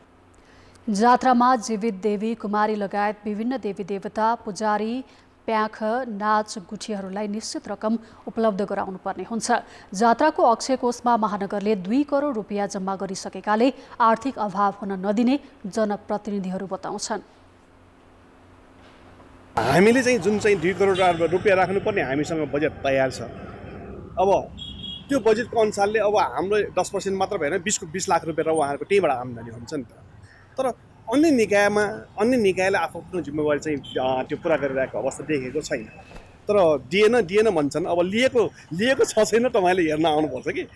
जात्रामा जीवित देवी कुमारी लगायत विभिन्न देवी देवता पुजारी प्याख नाच गुठीहरूलाई निश्चित रकम उपलब्ध गराउनु पर्ने हुन्छ। जात्राको अक्षय कोषमा महानगरले 2 करोड रुपियाँ जम्मा गरिसकेकाले आर्थिक अभाव हुन नदिने जनप्रतिनिधिहरू बताउँछन्। हामीले चाहिँ जुन चाहिँ 2 करोड रुपियाँ राख्नुपर्ने हामीसँग बजेट तयार छ। अब त्यो बजेटको अनुसारले अब हाम्रो 10% मात्र भएन 20 लाख रुपियाँ उहाँहरूको त्यहीबाट आम्दानी हुन्छ नि त। तर अन्य निकायले आफ्नो जिम्मेवारी चाहिँ त्यो पुरा गरिरहेको अवस्था देखेको छैन। तर दिएन भन्छन्। अब लिएको छ छैन तपाईँले हेर्न आउनुपर्छ कि।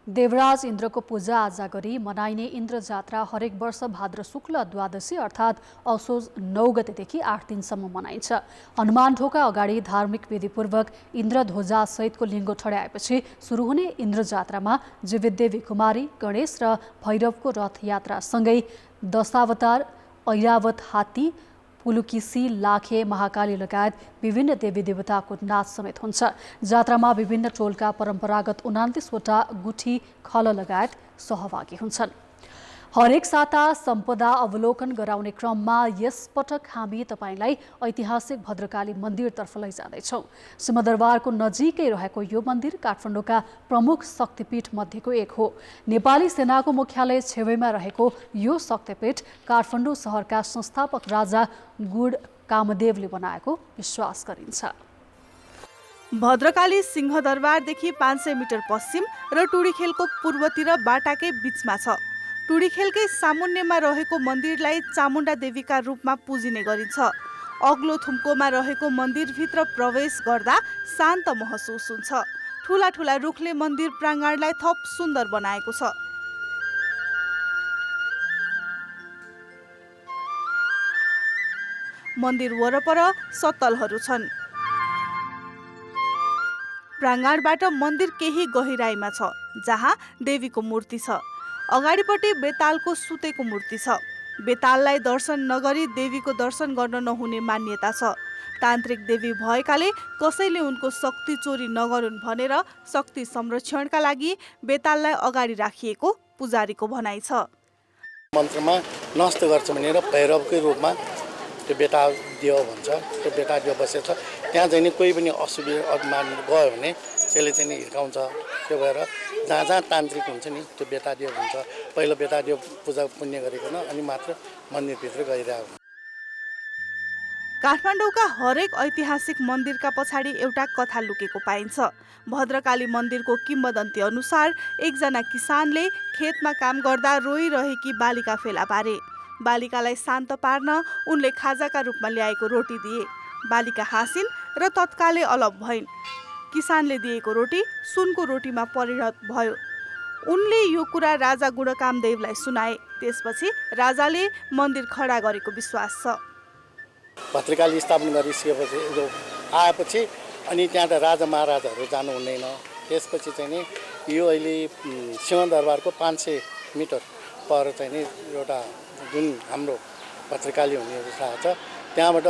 देवराज इन्द्रको पूजा आजा गरी मनाइने इन्द्र जात्रा हरेक वर्ष भाद्र शुक्ल द्वादशी अर्थात् असोज 9 गतेदेखि 8 दिनसम्म मनाइन्छ। हनुमान ढोका अगाडि धार्मिक विधिपूर्वक इन्द्र ध्वजा सहितको लिङ्गो ठड्याएपछि सुरु हुने इन्द्र जात्रामा जीवित देवी कुमारी गणेश र भैरवको रथ यात्रासँगै दशावतार ऐरावत हात्ती पुलुकिसी लाखे महाकाली लगायत विभिन्न देवी देवताको नाच समेत हुन्छ। जात्रामा विभिन्न टोलका परम्परागत 29वटा गुठी खल लगायत सहभागी हुन्छन्। हरेक साता सम्पदा अवलोकन गराउने क्रममा यसपटक हामी तपाईलाई ऐतिहासिक भद्रकाली मन्दिरतर्फ लैजाँदैछौँ। सिंहदरबारको नजिकै रहेको यो मन्दिर काठमाडौँका प्रमुख शक्तिपीठ मध्येको एक हो। नेपाली सेनाको मुख्यालय छेउमा रहेको यो शक्तिपीठ काठमाडौँ सहरका संस्थापक राजा गुड कामदेवले बनाएको विश्वास गरिन्छ। भद्रकाली सिंहदरबारदेखि 500 मिटर पश्चिम र टुडीखेलको पूर्वतिर बाटाकै बीचमा छ। टुडीखेलकै सामुन्यमा रहेको मन्दिरलाई चामुण्डा देवीका रूपमा पुजिने गरिन्छ। अग्लो थुम्कोमा रहेको मन्दिरभित्र प्रवेश गर्दा शान्त महसुस हुन्छ। ठुला ठुला रुखले मन्दिर प्राङ्गणलाई थप सुन्दर बनाएको छ। मन्दिर वरपर सत्तलहरू छन्। प्राङ्गणबाट मन्दिर केही गहिराइमा छ जहाँ देवीको मूर्ति छ। अगाडिपट्टि बेतालको सुतेको मूर्ति छ। बेताललाई दर्शन नगरी देवीको दर्शन गर्न नहुने मान्यता छ। तान्त्रिक देवी भएकाले कसैले उनको शक्ति चोरी नगरून् भनेर शक्ति संरक्षणका लागि बेताललाई अगाडि राखिएको पुजारीको भनाइ छ। मन्त्रमा नष्ट गर्छ भनेर भैरवकै रूपमा त्यो बेटा दियो भन्छ। त्यो बेटा दियो बसेछ त्यहाँ चाहिँ कोही पनि असुविधा गयो भने त्यसले चाहिँ हिर्काउँछ। त्यो भएर जहाँ जहाँ तान्त्रिक हुन्छ नि त्यो बेटा दियो भन्छ। पहिलो बेटा दियो पूजा पुण्य गरिकन अनि मात्र मन्दिरभित्र गइरहेको। काठमाडौँका हरेक ऐतिहासिक मन्दिरका पछाडि एउटा कथा लुकेको पाइन्छ। भद्रकाली मन्दिरको किम्वदन्ती अनुसार एकजना किसानले खेतमा काम गर्दा रोइरहेकी बालिका फेला पारे। बालिकालाई शान्त पार्न उनले खाजाका रूपमा ल्याएको रोटी दिए। बालिका हाँसिन् र तत्कालै अलप भइन्। किसानले दिएको रोटी सुनको रोटीमा परिणत भयो। उनले यो कुरा राजा गुणकामदेवलाई सुनाए। त्यसपछि राजाले मन्दिर खडा गरेको विश्वास छ। भद्रकाली स्थापना गरिसकेपछि आएपछि अनि त्यहाँ त राजा महाराजाहरू जानु हुँदैन। त्यसपछि चाहिँ नि यो अहिले सिंहदरबारको 500 मिटर पर चाहिँ नि एउटा जुन हाम्रो भद्रकाली हुने ठाउँ छ त्यहाँबाट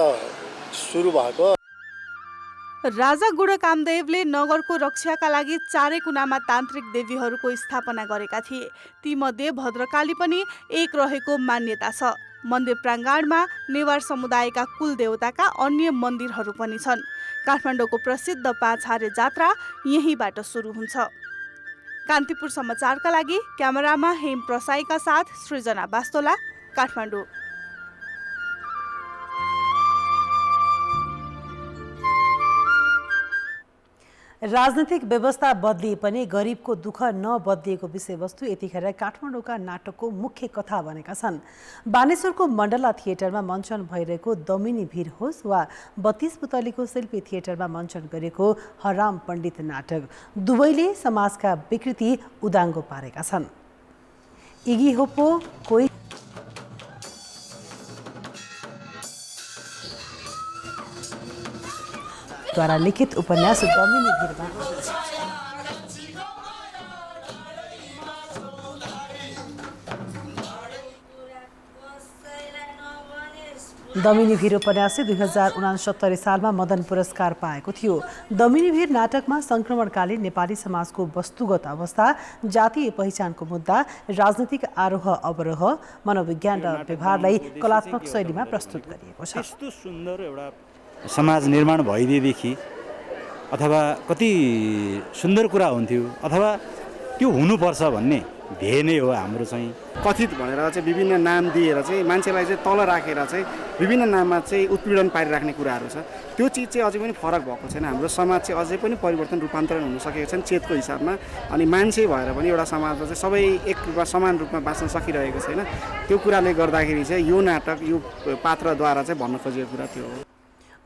सुरु भएको। राजा गुढकामदेवले नगरको रक्षाका लागि चारै कुनामा तान्त्रिक देवीहरूको स्थापना गरेका थिए। तीमध्ये भद्रकाली पनि एक रहेको मान्यता छ। मन्दिर प्राङ्गणमा नेवार समुदायका कुल देवताका अन्य मन्दिरहरू पनि छन्। काठमाडौँको प्रसिद्ध पाछारे जात्रा यहीँबाट सुरु हुन्छ। कान्तिपुर समाचारका लागि क्यामेरामा हेम प्रसाईका साथ सृजना बास्तोला, काठमाडौँ। राजनीतिक व्यवस्था बदलिए पनि गरिबको दुःख नबदलिएको विषयवस्तु यतिखेर काठमाडौँका नाटकको मुख्य कथा बनेका छन्। बानेश्वरको मण्डला थिएटरमा मञ्चन भइरहेको दमिनी भिर होस् वा 32 बुतलीको शिल्पी थिएटरमा मञ्चन गरेको हराम पण्डित नाटक, दुवैले समाजका विकृति उदाङ्गो पारेका छन्। इगी होपो कोही द्वारा लिखित उपन्यास दमिनी भिरमा दमिनी भिर उपन्यासले 2069 सालमा मदन पुरस्कार पाएको थियो। दमिनी भिर नाटकमा संक्रमणकालीन नेपाली समाजको वस्तुगत अवस्था, जातीय पहिचानको मुद्दा, राजनीतिक आरोह अवरोह, मनोविज्ञान र व्यवहारलाई कलात्मक शैलीमा प्रस्तुत गरिएको छ। यस्तो सुन्दर एउटा समाज निर्माण भइदिएदेखि अथवा कति सुन्दर कुरा हुन्थ्यो अथवा त्यो हुनुपर्छ भन्ने ध्येय नै हो हाम्रो चाहिँ। कथित भनेर चाहिँ विभिन्न नाम दिएर चाहिँ मान्छेलाई चाहिँ तल राखेर चाहिँ विभिन्न नाममा चाहिँ उत्पीडन पारिराख्ने कुराहरू छ। त्यो चिज चाहिँ अझै पनि फरक भएको छैन। हाम्रो समाज चाहिँ अझै पनि परिवर्तन रूपान्तरण हुन सकेको छैन चेतको हिसाबमा। अनि मान्छे भएर पनि एउटा समाजमा चाहिँ सबै एक रूपमा समान रूपमा बाँच्न सकिरहेको छैन। त्यो कुराले गर्दाखेरि चाहिँ यो नाटक यो पात्रद्वारा चाहिँ भन्न खोजेको कुरा त्यो हो।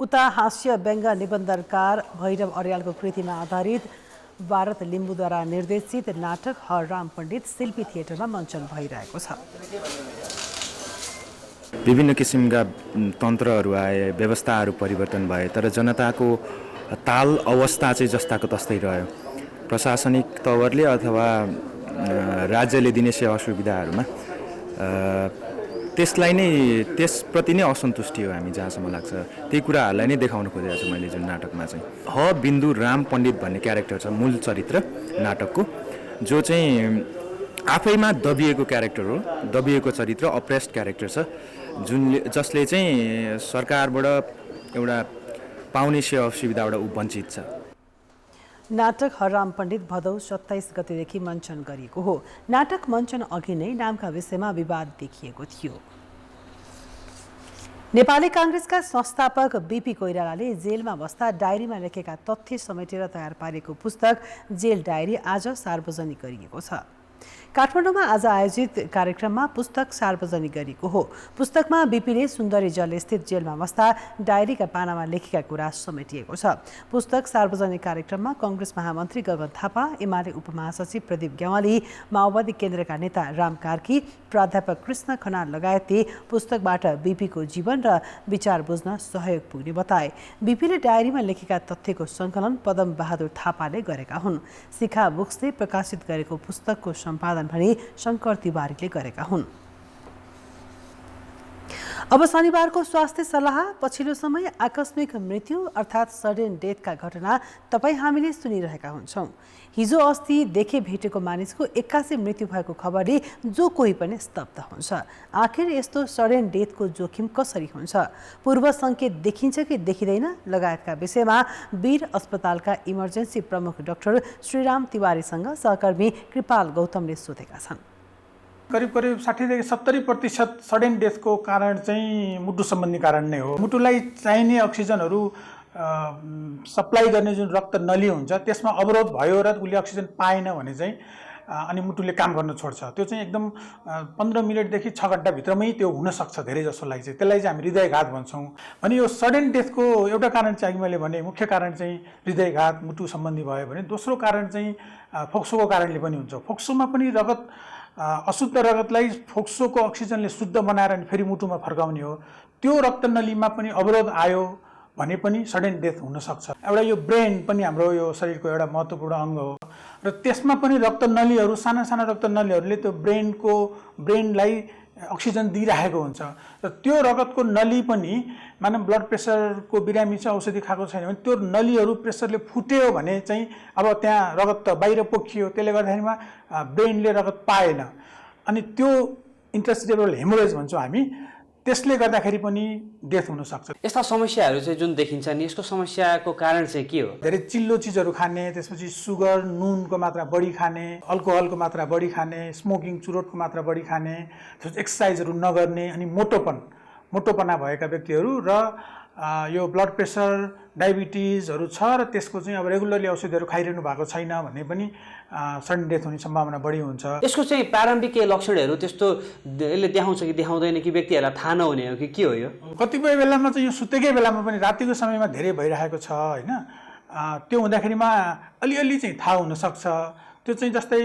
उता हास्य व्यङ्ग निबन्धकार भैरव अर्यालको कृतिमा आधारित भारत लिम्बूद्वारा निर्देशित नाटक हरराम पण्डित शिल्पी थिएटरमा मञ्चन भइरहेको छ। विभिन्न किसिमका तन्त्रहरू आए, व्यवस्थाहरू परिवर्तन भए, तर जनताको ताल अवस्था चाहिँ जस्ताको तस्तै रह्यो। प्रशासनिक तवरले अथवा राज्यले दिने सेवा सुविधाहरूमा त्यसलाई नै त्यसप्रति नै असन्तुष्टि हो हामी जहाँसम्म लाग्छ। त्यही कुराहरूलाई नै देखाउन खोजेको छु मैले जुन नाटकमा चाहिँ। ह बिन्दु राम पण्डित भन्ने क्यारेक्टर छ, मूल चरित्र नाटकको, जो चाहिँ आफैमा दबिएको क्यारेक्टर हो, दबिएको चरित्र, अप्रेस्ड क्यारेक्टर छ, जसले चाहिँ सरकारबाट एउटा पाउने सेवा सुविधाबाट ऊ वञ्चित छ। नाटक हरराम पण्डित भदौ 27 गतेदेखि मञ्चन गरिएको हो। नाटक मञ्चन अघि नै नामका विषयमा विवाद देखिएको थियो। नेपाली काङ्ग्रेसका संस्थापक बीपी कोइरालाले जेलमा बस्दा डायरीमा लेखेका तथ्य समेटेर तयार पारेको पुस्तक जेल डायरी आज सार्वजनिक गरिएको छ। काठमाडौँमा आज आयोजित कार्यक्रममा पुस्तक सार्वजनिक गरिएको हो। पुस्तकमा बीपीले सुन्दरी जल स्थित जेलमा बस्दा डायरीका पानामा लेखेका कुरा समेटिएको छ। पुस्तक सार्वजनिक कार्यक्रममा कांग्रेस महामन्त्री गगन थापा, एमाले उपमहासचिव प्रदीप ग्यावाली, माओवादी केन्द्रका नेता राम कार्की, प्राध्यापक कृष्ण खनाल लगायतले पुस्तकबाट बीपीको जीवन र विचार बुझ्न सहयोग पुग्ने बताए। बीपीले डायरीमा लेखेका तथ्यको सङ्कलन पदम बहादुर थापाले गरेका हुन्। शिखा बुक्सले प्रकाशित गरेको पुस्तकको सम्पादन भने शङ्कर तिवारीले गरेका हुन्। अब शनिबारको स्वास्थ्य सल्लाह। पछिल्लो समय आकस्मिक मृत्यु अर्थात् सडन डेथका घटना तपाईँ हामीले सुनिरहेका हुन्छौँ। हिजो अस्ति देखे भेटेको मानिसको 81 मृत्यु भएको खबरले जो कोही पनि स्तब्ध हुन्छ। आखिर यस्तो सडन डेथको जोखिम कसरी हुन्छ, पूर्व सङ्केत देखिन्छ कि देखिँदैन लगायतका विषयमा वीर अस्पतालका इमर्जेन्सी प्रमुख डाक्टर श्रीराम तिवारीसँग सहकर्मी कृपाल गौतमले सोधेका छन्। करिब 60 देखि 70% सडन डेथको कारण चाहिँ मुटु सम्बन्धी कारण नै हो। मुटुलाई चाहिने अक्सिजनहरू सप्लाई गर्ने जुन रक्त नली हुन्छ त्यसमा अवरोध भयो र उसले अक्सिजन पाएन भने चाहिँ अनि मुटुले काम गर्न छोड्छ। त्यो चाहिँ एकदम 15 मिनटदेखि 6 घन्टाभित्रमै त्यो हुनसक्छ धेरै जसोलाई चाहिँ। त्यसलाई चाहिँ हामी हृदयघात भन्छौँ। अनि यो सडन डेथको एउटा कारण चाहिँ मैले भने मुख्य कारण चाहिँ हृदयघात मुटु सम्बन्धी भयो भने दोस्रो कारण चाहिँ फोक्सोको कारणले पनि हुन्छ। फोक्सोमा पनि रगत अशुद्ध रगतलाई फोक्सोको अक्सिजनले शुद्ध बनाएर अनि फेरि मुटुमा फर्काउने हो। त्यो रक्तनलीमा पनि अवरोध आयो भने पनि सडन डेथ हुनसक्छ। एउटा यो ब्रेन पनि हाम्रो यो शरीरको एउटा महत्त्वपूर्ण अङ्ग हो। र त्यसमा पनि रक्तनलीहरू साना साना रक्तनलीहरूले त्यो ब्रेनलाई अक्सिजन दिइरहेको हुन्छ र त्यो रगतको नली पनि मानव ब्लड प्रेसरको बिरामी चाहिँ औषधि खाएको छैन भने त्यो नलीहरू प्रेसरले फुट्यो भने चाहिँ अब त्यहाँ रगत त बाहिर पोखियो, त्यसले गर्दाखेरिमा ब्रेनले रगत पाएन अनि त्यो इन्ट्रासेरेब्रल हेमोरेज भन्छौँ हामी, त्यसले गर्दाखेरि पनि डेथ हुनसक्छ। यस्ता समस्याहरू चाहिँ जुन देखिन्छ नि, यसको समस्याको कारण चाहिँ के हो? धेरै चिल्लो चिजहरू खाने, त्यसपछि सुगर नुनको मात्रा बढी खाने, अल्कोहलको मात्रा बढी खाने, स्मोकिङ चुरोटको मात्रा बढी खाने, त्यसपछि एक्सर्साइजहरू नगर्ने अनि मोटोपना भएका व्यक्तिहरू र यो ब्लड प्रेसर डायबिटिजहरू छ र त्यसको चाहिँ अब रेगुलरली औषधिहरू खाइरहनु भएको छैन भने पनि सडन डेथ हुने सम्भावना बढी हुन्छ। यसको चाहिँ प्रारम्भिक केही लक्षणहरू त्यस्तो यसले देखाउँछ कि देखाउँदैन कि व्यक्तिहरूलाई थाहा नहुने हो कि के हो? यो कतिपय बेलामा चाहिँ यो सुतेकै बेलामा पनि रातिको समयमा धेरै भइरहेको छ होइन, त्यो हुँदाखेरिमा अलिअलि चाहिँ थाहा हुनसक्छ। त्यो चाहिँ जस्तै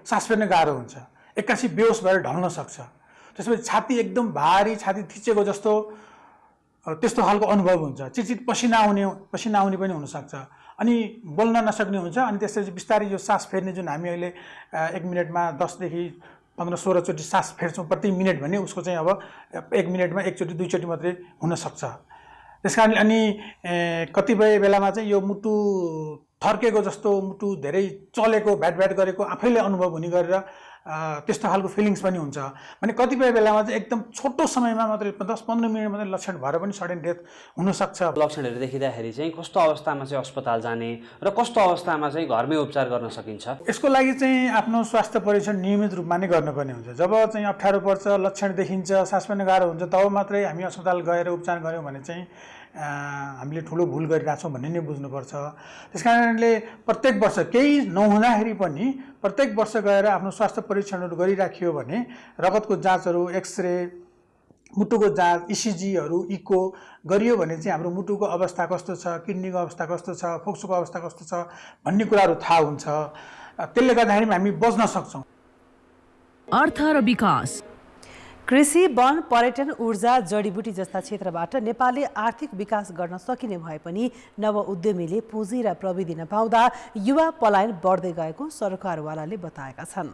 सास फेर्न गाह्रो हुन्छ, एक्कासी बेहोस भएर ढल्न सक्छ, त्यसपछि छाती एकदम भारी, छाती थिचेको जस्तो त्यस्तो खालको अनुभव हुन्छ, चिटचिट पसिना आउने पनि हुनसक्छ अनि बोल्न नसक्ने हुन्छ। अनि त्यसपछि बिस्तारै यो सास फेर्ने जुन हामी अहिले 1 मिनटमा 10 देखि 15-16 चोटि सास फेर्छौँ प्रति मिनट भने उसको चाहिँ अब 1 मिनटमा 1 चोटि 2 चोटि मात्रै हुनसक्छ। त्यस कारण अनि कतिपय बेलामा चाहिँ यो मुटु थर्केको जस्तो, मुटु धेरै चलेको, भ्याट गरेको आफैले अनुभव हुने गरेर त्यस्तो खालको फिलिङ्स पनि हुन्छ भने कतिपय बेलामा चाहिँ एकदम छोटो समयमा मात्रै 10-15 मिनट मात्रै लक्षण भएर पनि सडन डेथ हुनसक्छ। लक्षणहरू देखिँदाखेरि चाहिँ कस्तो अवस्थामा चाहिँ अस्पताल जाने र कस्तो अवस्थामा चाहिँ घरमै उपचार गर्न सकिन्छ? यसको लागि चाहिँ आफ्नो स्वास्थ्य परीक्षण नियमित रूपमा नै गर्नुपर्ने हुन्छ। जब चाहिँ अप्ठ्यारो पर्छ, लक्षण देखिन्छ, सास फेर्न गाह्रो हुन्छ, तब मात्रै हामी अस्पताल गएर उपचार गऱ्यौँ भने चाहिँ हामीले ठुलो भुल गरिरहेछौँ भन्ने नै बुझ्नुपर्छ। त्यस कारणले प्रत्येक वर्ष केही नहुँदाखेरि पनि प्रत्येक वर्ष गएर आफ्नो स्वास्थ्य परीक्षणहरू गरिराखियो भने रगतको जाँचहरू, एक्सरे, मुटुको जाँच, इसिजीहरू, इको गरियो भने चाहिँ हाम्रो मुटुको अवस्था कस्तो छ, किडनीको अवस्था कस्तो छ, फोक्सोको अवस्था कस्तो छ भन्ने कुराहरू थाहा हुन्छ। त्यसले गर्दाखेरि हामी बच्न सक्छौँ। अर्थ र विकास, कृषि, वन, पर्यटन, ऊर्जा, जडीबुटी जस्ता क्षेत्रबाट नेपालले आर्थिक विकास गर्न सकिने भए पनि नवउद्यमीले पुँजी र प्रविधि नपाउँदा युवा पलायन बढ्दै गएको सरकारवालाले बताएका छन्।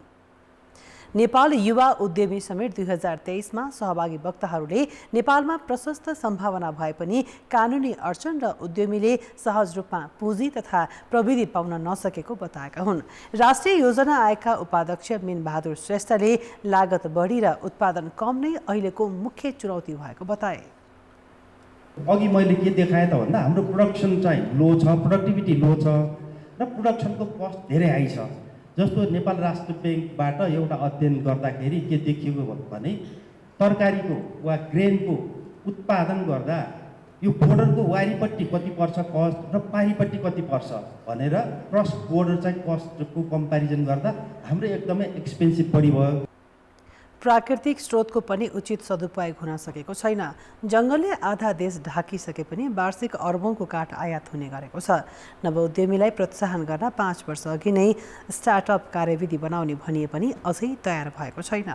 नेपाल युवा उद्यमी समेत 2023मा सहभागी वक्ताहरूले नेपालमा प्रशस्त सम्भावना भए पनि कानुनी अडचन र उद्यमीले सहज रूपमा पुँजी तथा प्रविधि पाउन नसकेको बताएका हुन्। राष्ट्रिय योजना आयोगका उपाध्यक्ष मिनबहादुर श्रेष्ठले लागत बढी र उत्पादन कम नै अहिलेको मुख्य चुनौती भएको बताए। अघि मैले के देखाएँ त भन्दा हाम्रो प्रोडक्सन चाहिँ लो छ, प्रोडक्टिभिटी लो छ र प्रोडक्सनको कस्ट धेरै हाई छ। जस्तो नेपाल राष्ट्र ब्याङ्कबाट एउटा अध्ययन गर्दाखेरि के देखिएको भने तरकारीको वा ग्रेनको उत्पादन गर्दा यो बोर्डरको वारिपट्टि कति पर्छ कस्ट र पारिपट्टि कति पर्छ भनेर क्रस बोर्डर चाहिँ कस्टको कम्पेरिजन गर्दा हाम्रो एकदमै एक्सपेन्सिभ बढी भयो। प्राकृतिक स्रोतको पनि उचित सदुपयोग हुन सकेको छैन। जङ्गलले आधा देश ढाकिसके पनि वार्षिक अर्बौंको काठ आयात हुने गरेको छ। नवउद्यमीलाई प्रोत्साहन गर्न 5 वर्ष अघि नै स्टार्टअप कार्यविधि बनाउने भनिए पनि अझै तयार भएको छैन।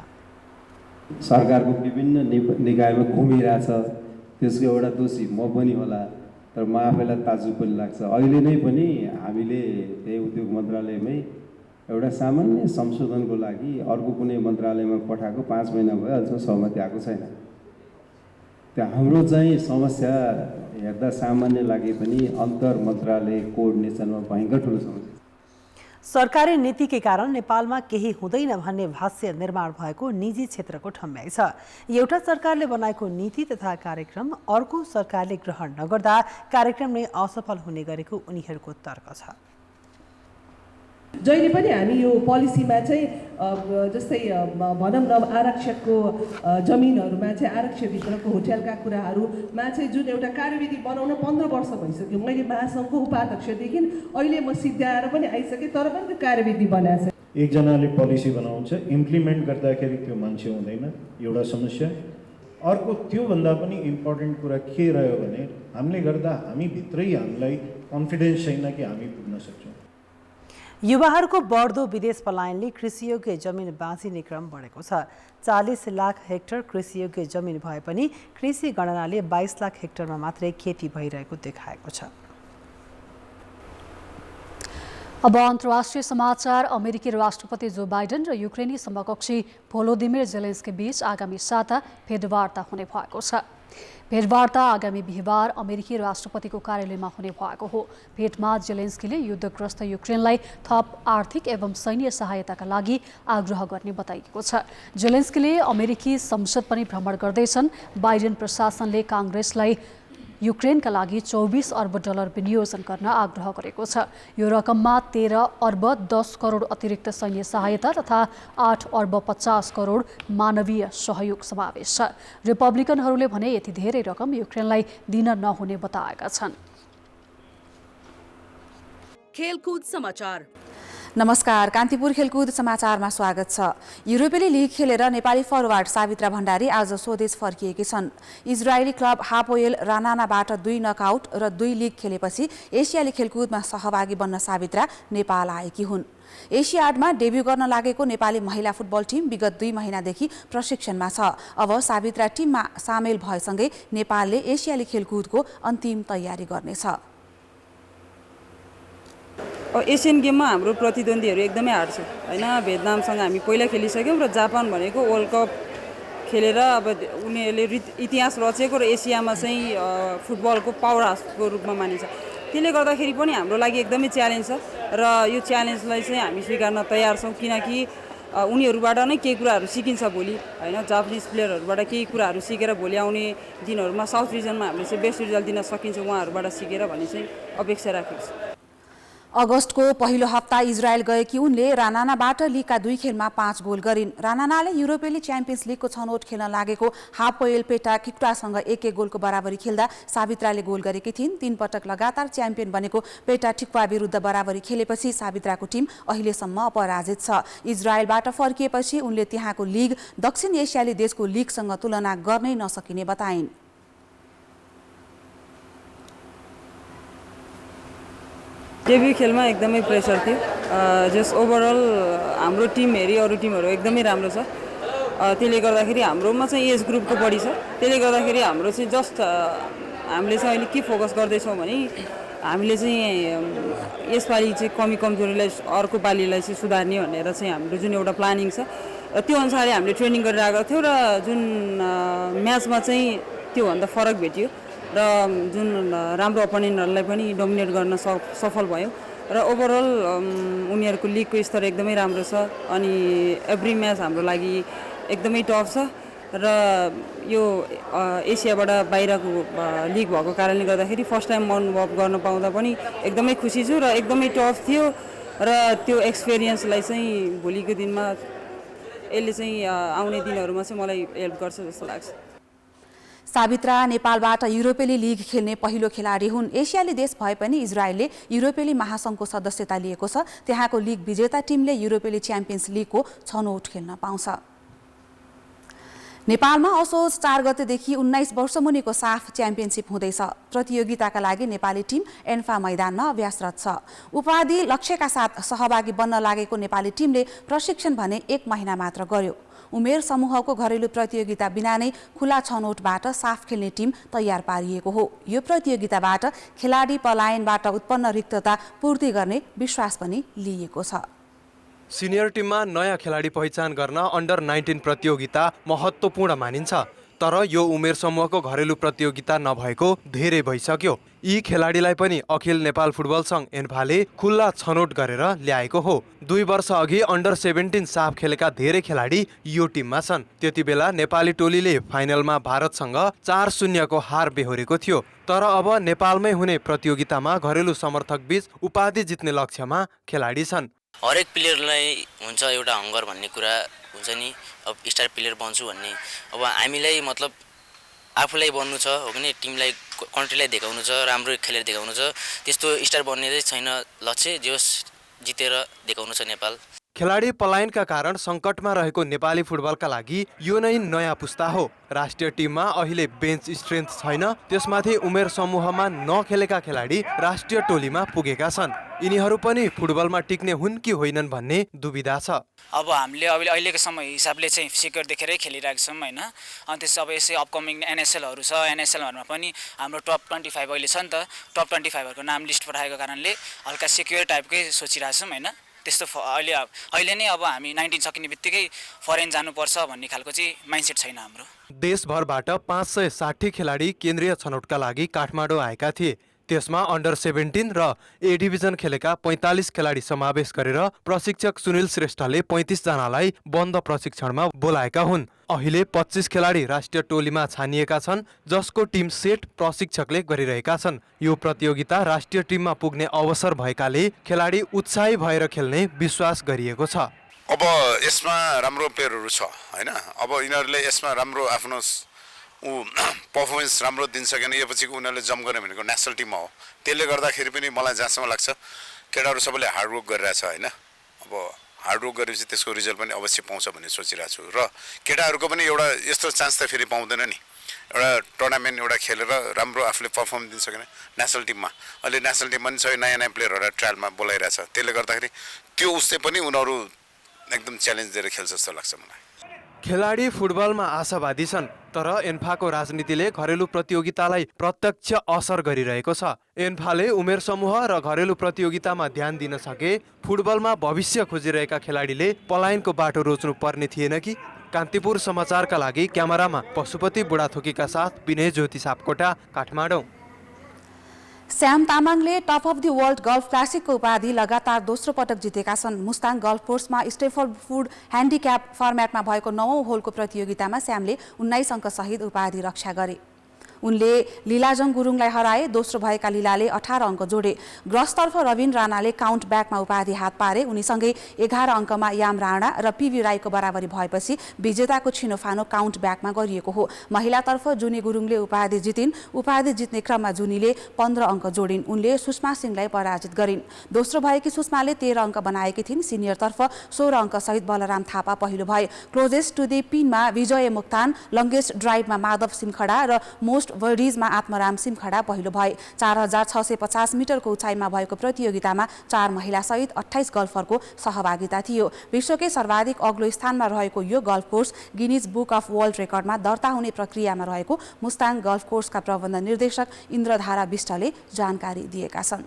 सरकारको विभिन्न निकायमा घुमिरहेछ, त्यसको एउटा दोषी म पनि होला, तर म आफैलाई ताजुब पनि लाग्छ। अहिले नै पनि हामीले त्यही उद्योग मन्त्रालयमै एउटा सामान्य संशोधनको लागि अर्को कुनै मन्त्रालयमा पठाएको 5 महिना भयो, अझसम्म सहमति आएको छैन। त्यो हाम्रो चाहिँ समस्या हेर्दा सामान्य लागे पनि अन्तर मन्त्रालय कोअर्डिनेसनमा भयङ्कर ठुलो समस्या। सरकारी नीतिकै कारण नेपालमा केही हुँदैन भन्ने भाष्य निर्माण भएको निजी क्षेत्रको ठम्ब्याइ छ। एउटा सरकारले बनाएको नीति तथा कार्यक्रम अर्को सरकारले ग्रहण नगर्दा कार्यक्रम नै असफल हुने गरेको उनीहरूको तर्क छ। जहिले पनि हामी यो पोलिसीमा चाहिँ जस्तै भनौँ न आरक्षकको जमिनहरूमा चाहिँ आरक्षभित्रको होटेलका कुराहरूमा चाहिँ जुन एउटा कार्यविधि बनाउन 15 वर्ष भइसक्यो। मैले महासङ्घको उपाध्यक्षदेखि अहिले म सिद्ध्याएर पनि आइसकेँ, तर पनि त्यो कार्यविधि बनाएको छ। एकजनाले पोलिसी बनाउँछ, इम्प्लिमेन्ट गर्दाखेरि त्यो मान्छे हुँदैन, एउटा समस्या। अर्को त्योभन्दा पनि इम्पोर्टेन्ट कुरा के रह्यो भने हामीले गर्दा हामीभित्रै हामीलाई कन्फिडेन्स छैन कि हामी पुग्न सक्छौँ। युवाहरूको बढ्दो विदेश पलायनले कृषियोग्य जमिन बाँचिने क्रम बढेको छ। 40 लाख हेक्टर कृषियोग्य जमिन भए पनि कृषि गणनाले 22 लाख हेक्टरमा मात्रै खेती भइरहेको देखाएको छ। अब अन्तर्राष्ट्रिय समाचार। अमेरिकी राष्ट्रपति जो बाइडेन र युक्रेनी समकक्षी भोलोदिमिर जेलेन्स्की बीच आगामी साता भेटवार्ता हुने भएको छ। भेटवार्ता आगामी बिहिबार अमेरिकी राष्ट्रपतिको कार्यालयमा हुने भएको हो। भेटमा जेलेन्स्कीले युद्धग्रस्त युक्रेनलाई थप आर्थिक एवं सैन्य सहायताका लागि आग्रह गर्ने बताइएको छ। जेलेन्स्कीले अमेरिकी संसद पनि भ्रमण गर्दैछन्। बाइडेन प्रशासनले काङ्ग्रेसलाई युक्रेनका लागि 24 अर्ब डलर विनियोजन गर्न आग्रह गरेको छ। यो रकममा 13 अर्ब 10 करोड अतिरिक्त सैन्य सहायता तथा 8 अर्ब 50 करोड मानवीय सहयोग समावेश छ। रिपब्लिकनहरूले भने यति धेरै रकम युक्रेनलाई दिन नहुने बताएका छन्। खेलकुद समाचार। नमस्कार, कान्तिपुर खेलकुद समाचारमा स्वागत छ। युरोपेली लिग खेलेर नेपाली फरवार्ड सावित्रा भण्डारी आज स्वदेश फर्किएकी छन्। इजरायली क्लब हापोएल रानानाबाट 2 नकआउट र 2 लिग खेलेपछि एसियाली खेलकुदमा सहभागी बन्न सावित्रा नेपाल आएकी हुन्। एसियाडमा डेब्यू गर्न लागेको नेपाली महिला फुटबल टिम विगत 2 महिनादेखि प्रशिक्षणमा छ। अब सावित्रा टिममा सामेल भएसँगै नेपालले एसियाली खेलकुदको अन्तिम तयारी गर्नेछ। एसियन गेममा हाम्रो प्रतिद्वन्द्वीहरू एकदमै हार्ड छ हैन। भियतनामसँग हामी पहिला खेलिसक्यौँ र जापान भनेको वर्ल्ड कप खेलेर अब उनीहरूले इतिहास रचेको र एसियामा चाहिँ फुटबलको पावर हाउसको रूपमा मानिन्छ। त्यसले गर्दाखेरि पनि हाम्रो लागि एकदमै च्यालेन्ज छ र यो च्यालेन्जलाई चाहिँ हामी स्वीकार्न तयार छौँ, किनकि उनीहरूबाट नै केही कुराहरू सिकिन्छ भोलि हैन। जापानिज प्लेयरहरूबाट केही कुराहरू सिकेर भोलि आउने दिनहरूमा साउथ रिजनमा हामीले चाहिँ बेस्ट रिजल्ट दिन सकिन्छ उहाँहरूबाट सिकेर भन्ने चाहिँ अपेक्षा राखेको छ। अगस्तको पहिलो हप्ता इजरायल गएकी उनले रानानाबाट लिगका 2 खेलमा 5 गोल गरिन्। रानानाले युरोपेली च्याम्पियन्स लिगको छनौट खेल्न लागेको हापोएल पेटा किक्टासँग 1-1 गोलको बराबरी खेल्दा सावित्राले गोल गरेकी थिइन्। 3 पटक लगातार च्याम्पियन बनेको पेटा टिक्वा विरुद्ध बराबरी खेलेपछि सावित्राको टिम अहिलेसम्म अपराजित छ। इजरायलबाट फर्किएपछि उनले त्यहाँको लिग दक्षिण एसियाली देशको लिगसँग तुलना गर्नै नसकिने बताइन्। डेब्यू खेलमा एकदमै प्रेसर थियो। जस ओभरअल हाम्रो टिम हेरी अरू टिमहरू एकदमै राम्रो छ। त्यसले गर्दाखेरि हाम्रोमा चाहिँ एज ग्रुपको बढी छ। त्यसले गर्दाखेरि हाम्रो चाहिँ जस्ट हामीले चाहिँ अहिले के फोकस गर्दैछौँ भने हामीले चाहिँ यसपालि चाहिँ कमी कमजोरीलाई अर्को पालिलाई चाहिँ सुधार्ने भनेर चाहिँ हाम्रो जुन एउटा प्लानिङ छ त्यो अनुसारले हामीले ट्रेनिङ गरिरहेको थियौँ र जुन म्याचमा चाहिँ त्योभन्दा फरक भेटियो र जुन राम्रो अपोनेन्टहरूलाई पनि डोमिनेट गर्न सफल भयो र ओभरअल उनीहरूको लिगको स्तर एकदमै राम्रो छ। अनि एभ्री म्याच हाम्रो लागि एकदमै टफ छ र यो एसियाबाट बाहिरको लिग भएको कारणले गर्दाखेरि फर्स्ट टाइम अनुभव गर्न पाउँदा पनि एकदमै खुसी छु र एकदमै टफ थियो र त्यो एक्सपिरियन्सलाई चाहिँ भोलिको दिनमा यसले चाहिँ आउने दिनहरूमा चाहिँ मलाई हेल्प गर्छ जस्तो लाग्छ। सावित्रा नेपालबाट युरोपेली लिग खेल्ने पहिलो खेलाडी हुन्। एसियाली देश भए पनि इजरायलले युरोपेली महासङ्घको सदस्यता लिएको छ। त्यहाँको लिग विजेता टिमले युरोपेली च्याम्पियन्स लिगको छनौट खेल्न पाउँछ। नेपालमा असोज 4 गतेदेखि 19 वर्ष मुनिको साफ च्याम्पियनसिप हुँदैछ। प्रतियोगिताका लागि नेपाली टिम एन्फा मैदानमा अभ्यासरत छ। उपाधि लक्ष्यका साथ सहभागी बन्न लागेको नेपाली टिमले प्रशिक्षण भने 1 महिना मात्र गर्यो। उमेर समूहको घरेलु प्रतियोगिता बिना नै खुला छनौटबाट साफ खेल्ने टिम तयार पारिएको हो। यो प्रतियोगिताबाट खेलाडी पलायनबाट उत्पन्न रिक्तता पूर्ति गर्ने विश्वास पनि लिएको छ। सिनियर टिममा नयाँ खेलाडी पहिचान गर्न अन्डर 19 प्रतियोगिता महत्त्वपूर्ण मानिन्छ। तर यो उमेर समूहको घरेलु प्रतियोगिता नभएको धेरै भइसक्यो। यी खेलाडीलाई पनि अखिल नेपाल फुटबल सङ्घ एन्फाले खुल्ला छनौट गरेर ल्याएको हो। 2 वर्ष अघि अन्डर 17 साफ खेलेका धेरै खेलाडी यो टिममा छन्। त्यति बेला नेपाली टोलीले फाइनलमा भारतसँग 4-0 को हार बेहोरेको थियो। तर अब नेपालमै हुने प्रतियोगितामा घरेलु समर्थक बीच उपाधि जित्ने लक्ष्यमा खेलाडी छन्। हरेक प्लेयरलाई हुन्छ एउटा हङ्गर भन्ने कुरा हुन्छ नि, अब स्टार प्लेयर बन्छु भन्ने। अब हामीलाई मतलब आफूलाई बन्नु छ हो भने टिमलाई कन्ट्रीलाई देखाउनु छ, राम्रो खेलेर देखाउनु छ। त्यस्तो स्टार बन्ने चाहिँ छैन लक्ष्य, जे होस् जितेर देखाउनु छ नेपाल। खेलाडी पलायनका कारण सङ्कटमा रहेको नेपाली फुटबलका लागि यो नै नयाँ पुस्ता हो। राष्ट्रिय टिममा अहिले बेन्च स्ट्रेन्थ छैन, त्यसमाथि उमेर समूहमा नखेलेका खेलाडी राष्ट्रिय टोलीमा पुगेका छन्। यिनीहरू पनि फुटबलमा टिक्ने हुन् कि होइनन् भन्ने दुविधा छ। अब हामीले अहिलेको समय हिसाबले चाहिँ सिक्योर देखेरै खेलिरहेको छौँ होइन। अनि त्यसै अब यसै अपकमिङ एनएसएलहरू छ, एनएसएलहरूमा पनि हाम्रो टप 25 अहिले छ नि त, टप 25हरूको नाम लिस्ट पठाएको कारणले हल्का सिक्योर टाइपकै सोचिरहेको छौँ होइन। त्यस्तो अहिले नै अब हामी 19 सकिने बित्तिकै फरेन जानुपर्छ भन्ने खालको चाहिँ माइन्डसेट छैन हाम्रो। देशभरबाट 560 खेलाडी केन्द्रीय छनौटका लागि काठमाडौँ आएका थिए। त्यसमा अन्डर 17 र ए डिभिजन खेलेका 45 खेलाडी समावेश गरेर प्रशिक्षक सुनिल श्रेष्ठले 35 जनालाई बन्द प्रशिक्षणमा बोलाएका हुन्। अहिले 25 खेलाडी राष्ट्रिय टोलीमा छानिएका छन्, जसको टिम सेट प्रशिक्षकले गरिरहेका छन्। यो प्रतियोगिता राष्ट्रिय टिममा पुग्ने अवसर भएकाले खेलाडी उत्साही भएर खेल्ने विश्वास गरिएको छ। अब यसमा राम्रो प्लेयरहरू छ हैन। अब यिनीहरूले यसमा राम्रो आफ्नो पर्फर्मेन्स राम्रो दिन सकेन, यो पछि उनीहरूले जम्प गर्ने भनेको नेसनल टिममा हो। त्यसले गर्दाखेरि पनि मलाई जहाँसम्म लाग्छ केटाहरू सबैले हार्डवर्क गरिरहेछ होइन। अब हार्डवर्क गरेपछि त्यसको रिजल्ट पनि अवश्य पाउँछ भन्ने सोचिरहेको छु। र केटाहरूको पनि एउटा यस्तो चान्स त फेरि पाउँदैन नि, एउटा टुर्नामेन्ट एउटा खेलेर राम्रो आफूले पर्फर्म दिन सकेन नेसनल टिममा। अहिले नेसनल टिममा पनि सबै नयाँ नयाँ प्लेयरहरूलाई ट्रायलमा बोलाइरहेछ। त्यसले गर्दाखेरि त्यो उसले पनि उनीहरू एकदम च्यालेन्ज दिएर खेल्छ जस्तो लाग्छ मलाई। खेलाडी फुटबलमा आशावादी छन्, तर एन्फाको राजनीतिले घरेलु प्रतियोगितालाई प्रत्यक्ष असर गरिरहेको छ। एन्फाले उमेर समूह र घरेलु प्रतियोगितामा ध्यान दिन सके फुटबलमा भविष्य खोजिरहेका खेलाडीले पलायनको बाटो रोज्नु पर्ने थिएन कि? कान्तिपुर समाचारका लागि क्यामेरामा पशुपति बुढाथोकीका साथ विनय ज्योति सापकोटा, काठमाडौँ। श्याम तामाङले top of the world golf क्लासिकको उपाधि लगातार दोस्रो पटक जितेका छन्। मुस्ताङ गल्फ कोर्समा स्टेफर्ड वुड ह्यान्डिक्याप फर्मेटमा भएको 9औं होलको प्रतियोगितामा श्यामले 19 अङ्कसहित उपाधि रक्षा गरे। उनले लीलाजङ गुरुङलाई हराए। दोस्रो भएका लीलाले 18 अङ्क जोडे। ग्रसतर्फ रविन राणाले काउन्ट ब्याकमा उपाधि हात पारे। उनीसँगै 11 अङ्कमा याम राणा र पीवी राईको बराबरी भएपछि विजेताको छिनोफानो काउन्ट ब्याकमा गरिएको हो। महिलातर्फ जुनी गुरुङले उपाधि जितिन्। उपाधि जित्ने क्रममा जुनीले 15 अङ्क जोडिन्। उनले सुषमा सिंहलाई पराजित गरिन्। दोस्रो भएकी सुषमाले 13 अङ्क बनाएकी थिइन्। सिनियरतर्फ 16 अङ्कसहित बलराम थापा पहिलो भए। क्लोजेस्ट टु दी पिनमा विजय मुक्तान, लङ्गेस्ट ड्राइभमा माधव सिमखडा र मोस्ट वर्डिजमा आत्मराम सिमखडा पहिलो भए। 4650 मिटरको उचाइमा भएको प्रतियोगितामा 4 महिलासहित 28 गल्फरको सहभागिता थियो। विश्वकै सर्वाधिक अग्लो स्थानमा रहेको यो golf course Guinness book of world रेकर्डमा दर्ता हुने प्रक्रियामा रहेको मुस्ताङ गल्फ कोर्सका प्रबन्ध निर्देशक इन्द्रधारा विष्टले जानकारी दिएका छन्।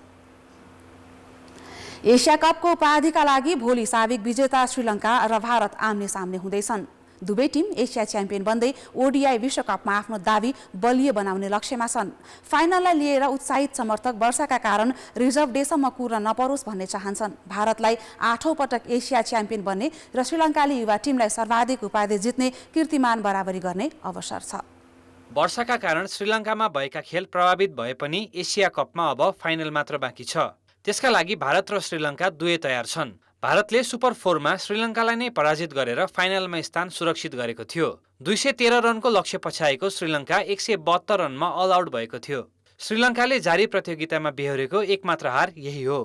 एसिया कपको उपाधिका लागि भोलि साबिक विजेता श्रीलङ्का र भारत आम्ने सामने हुँदैछन्। दुवै टिम एसिया च्याम्पियन बन्दै ओडिआई विश्वकपमा आफ्नो दाबी बलियो बनाउने लक्ष्यमा छन्। फाइनललाई लिएर उत्साहित समर्थक वर्षाका कारण रिजर्भ डेसम्म कुर्न नपरोस् भन्ने चाहन्छन्। भारतलाई 8औं पटक एसिया च्याम्पियन बन्ने र श्रीलङ्काले युवा टिमलाई सर्वाधिक उपाधि जित्ने कीर्तिमान बराबरी गर्ने अवसर छ। वर्षाका कारण श्रीलङ्कामा भएका खेल प्रभावित भए पनि एसिया कपमा अब फाइनल मात्र बाँकी छ। त्यसका लागि भारत र श्रीलङ्का दुवै तयार छन्। भारतले सुपर 4मा श्रीलङ्कालाई नै पराजित गरेर फाइनलमा स्थान सुरक्षित गरेको थियो। 213 रनको लक्ष्य पछ्याएको श्रीलङ्का 172 रनमा अल आउट भएको थियो। श्रीलङ्काले जारी प्रतियोगितामा बेहोरेको एकमात्र हार यही हो।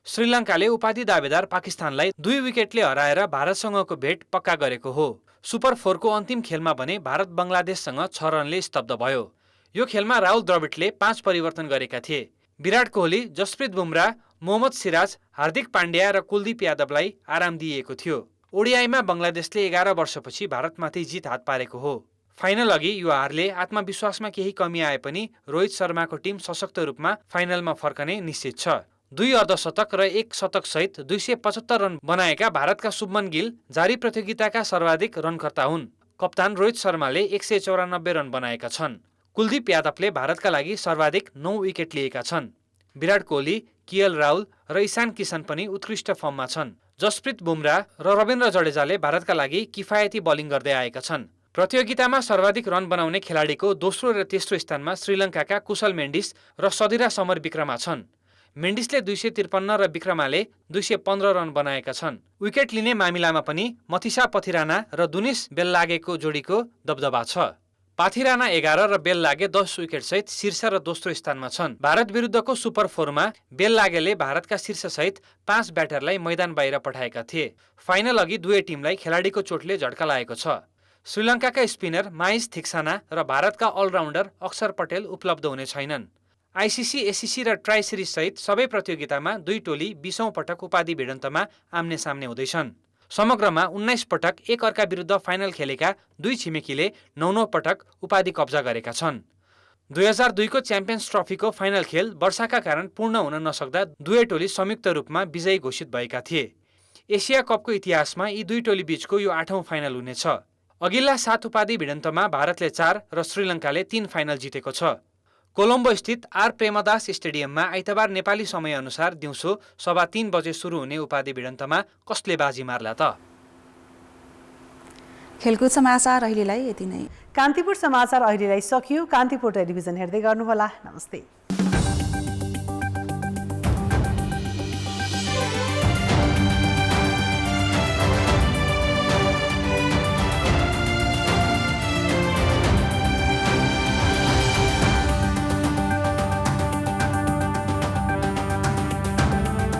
श्रीलङ्काले उपाधि दावेदार पाकिस्तानलाई 2 विकेटले हराएर भारतसँगको भेट पक्का गरेको हो। सुपर 4को अन्तिम खेलमा भने भारत बङ्गलादेशसँग 6 रनले स्तब्ध भयो। यो खेलमा राहुल द्रविडले 5 परिवर्तन गरेका थिए। विराट कोहली, जसप्रित बुमराह, मोहम्मद सिराज, हार्दिक पाण्ड्या र कुलदीप यादवलाई आराम दिइएको थियो। ओडिआईमा बङ्गलादेशले 11 वर्षपछि भारतमाथि जित हात पारेको हो। फाइनल अघि यो हारले आत्मविश्वासमा केही कमी आए पनि रोहित शर्माको टिम सशक्त रूपमा फाइनलमा फर्कने निश्चित छ। 2 अर्धशतक र 1 शतक सहित 275 रन बनाएका भारतका शुभमन गिल जारी प्रतियोगिताका सर्वाधिक रनकर्ता हुन्। कप्तान रोहित शर्माले 194 रन बनाएका छन्। कुलदीप यादवले भारतका लागि सर्वाधिक 9 विकेट लिएका छन्। विराट कोहली, केएल राहुल र ईशान किशन पनि उत्कृष्ट फर्ममा छन्। जसप्रित बुमराह र रविन्द्र जडेजाले भारतका लागि किफायती बलिङ गर्दै आएका छन्। प्रतियोगितामा सर्वाधिक रन बनाउने खेलाडीको दोस्रो र तेस्रो स्थानमा श्रीलङ्काका कुशल मेन्डिस र सदिरा समर विक्रमा छन्। मेन्डिसले 253 र विक्रमाले 215 रन बनाएका छन्। विकेट लिने मामिलामा पनि मथिसा पथिराना र दुनिस बेल्लागेको जोडीको दबदबा छ। पाथिराना 11 र बेललागे 10 विकेटसहित शीर्ष र दोस्रो स्थानमा छन्। भारत विरुद्धको सुपर 4मा बेललागेले भारतका शीर्षसहित 5 ब्याटरलाई मैदान बाहिर पठाएका थिए। फाइनल अघि दुवै टिमलाई खेलाडीको चोटले झड्का लागेको छ। श्रीलङ्काका स्पिनर माइस थिक्साना र भारतका अलराउन्डर अक्षर पटेल उपलब्ध हुने छैनन्। आइसिसी, एसिसी र ट्राई सिरिज सहित सबै प्रतियोगितामा दुई टोली 20औं पटक उपाधि भिडन्तमा आम्ने सामने हुँदैछन्। समग्रमा 19 पटक एक अर्का विरुद्ध फाइनल खेलेका दुई छिमेकीले 9औं पटक उपाधि कब्जा गरेका छन्। 2002 को च्याम्पियन्स ट्रफीको फाइनल खेल वर्षाका कारण पूर्ण हुन नसक्दा दुवै टोली संयुक्त रूपमा विजयी घोषित भएका थिए। एसिया कपको इतिहासमा यी दुई टोली बीचको यो 8औं फाइनल हुनेछ। अघिल्ला 7 उपाधि भिडन्तमा भारतले 4 र श्रीलङ्काले 3 फाइनल जितेको छ। कोलम्बो स्थित आर प्रेमदास स्टेडियममा आइतबार नेपाली समयअनुसार दिउँसो 3:15 बजे सुरु हुने उपाधि भिडन्तमा कसले बाजी मार्ला त? खेलकुद समाचार अहिलेलाई यति नै। कान्तिपुर समाचार अहिलेलाई सकियो। कान्तिपुर टेलिभिजन हेर्दै गर्नुहोला। नमस्ते।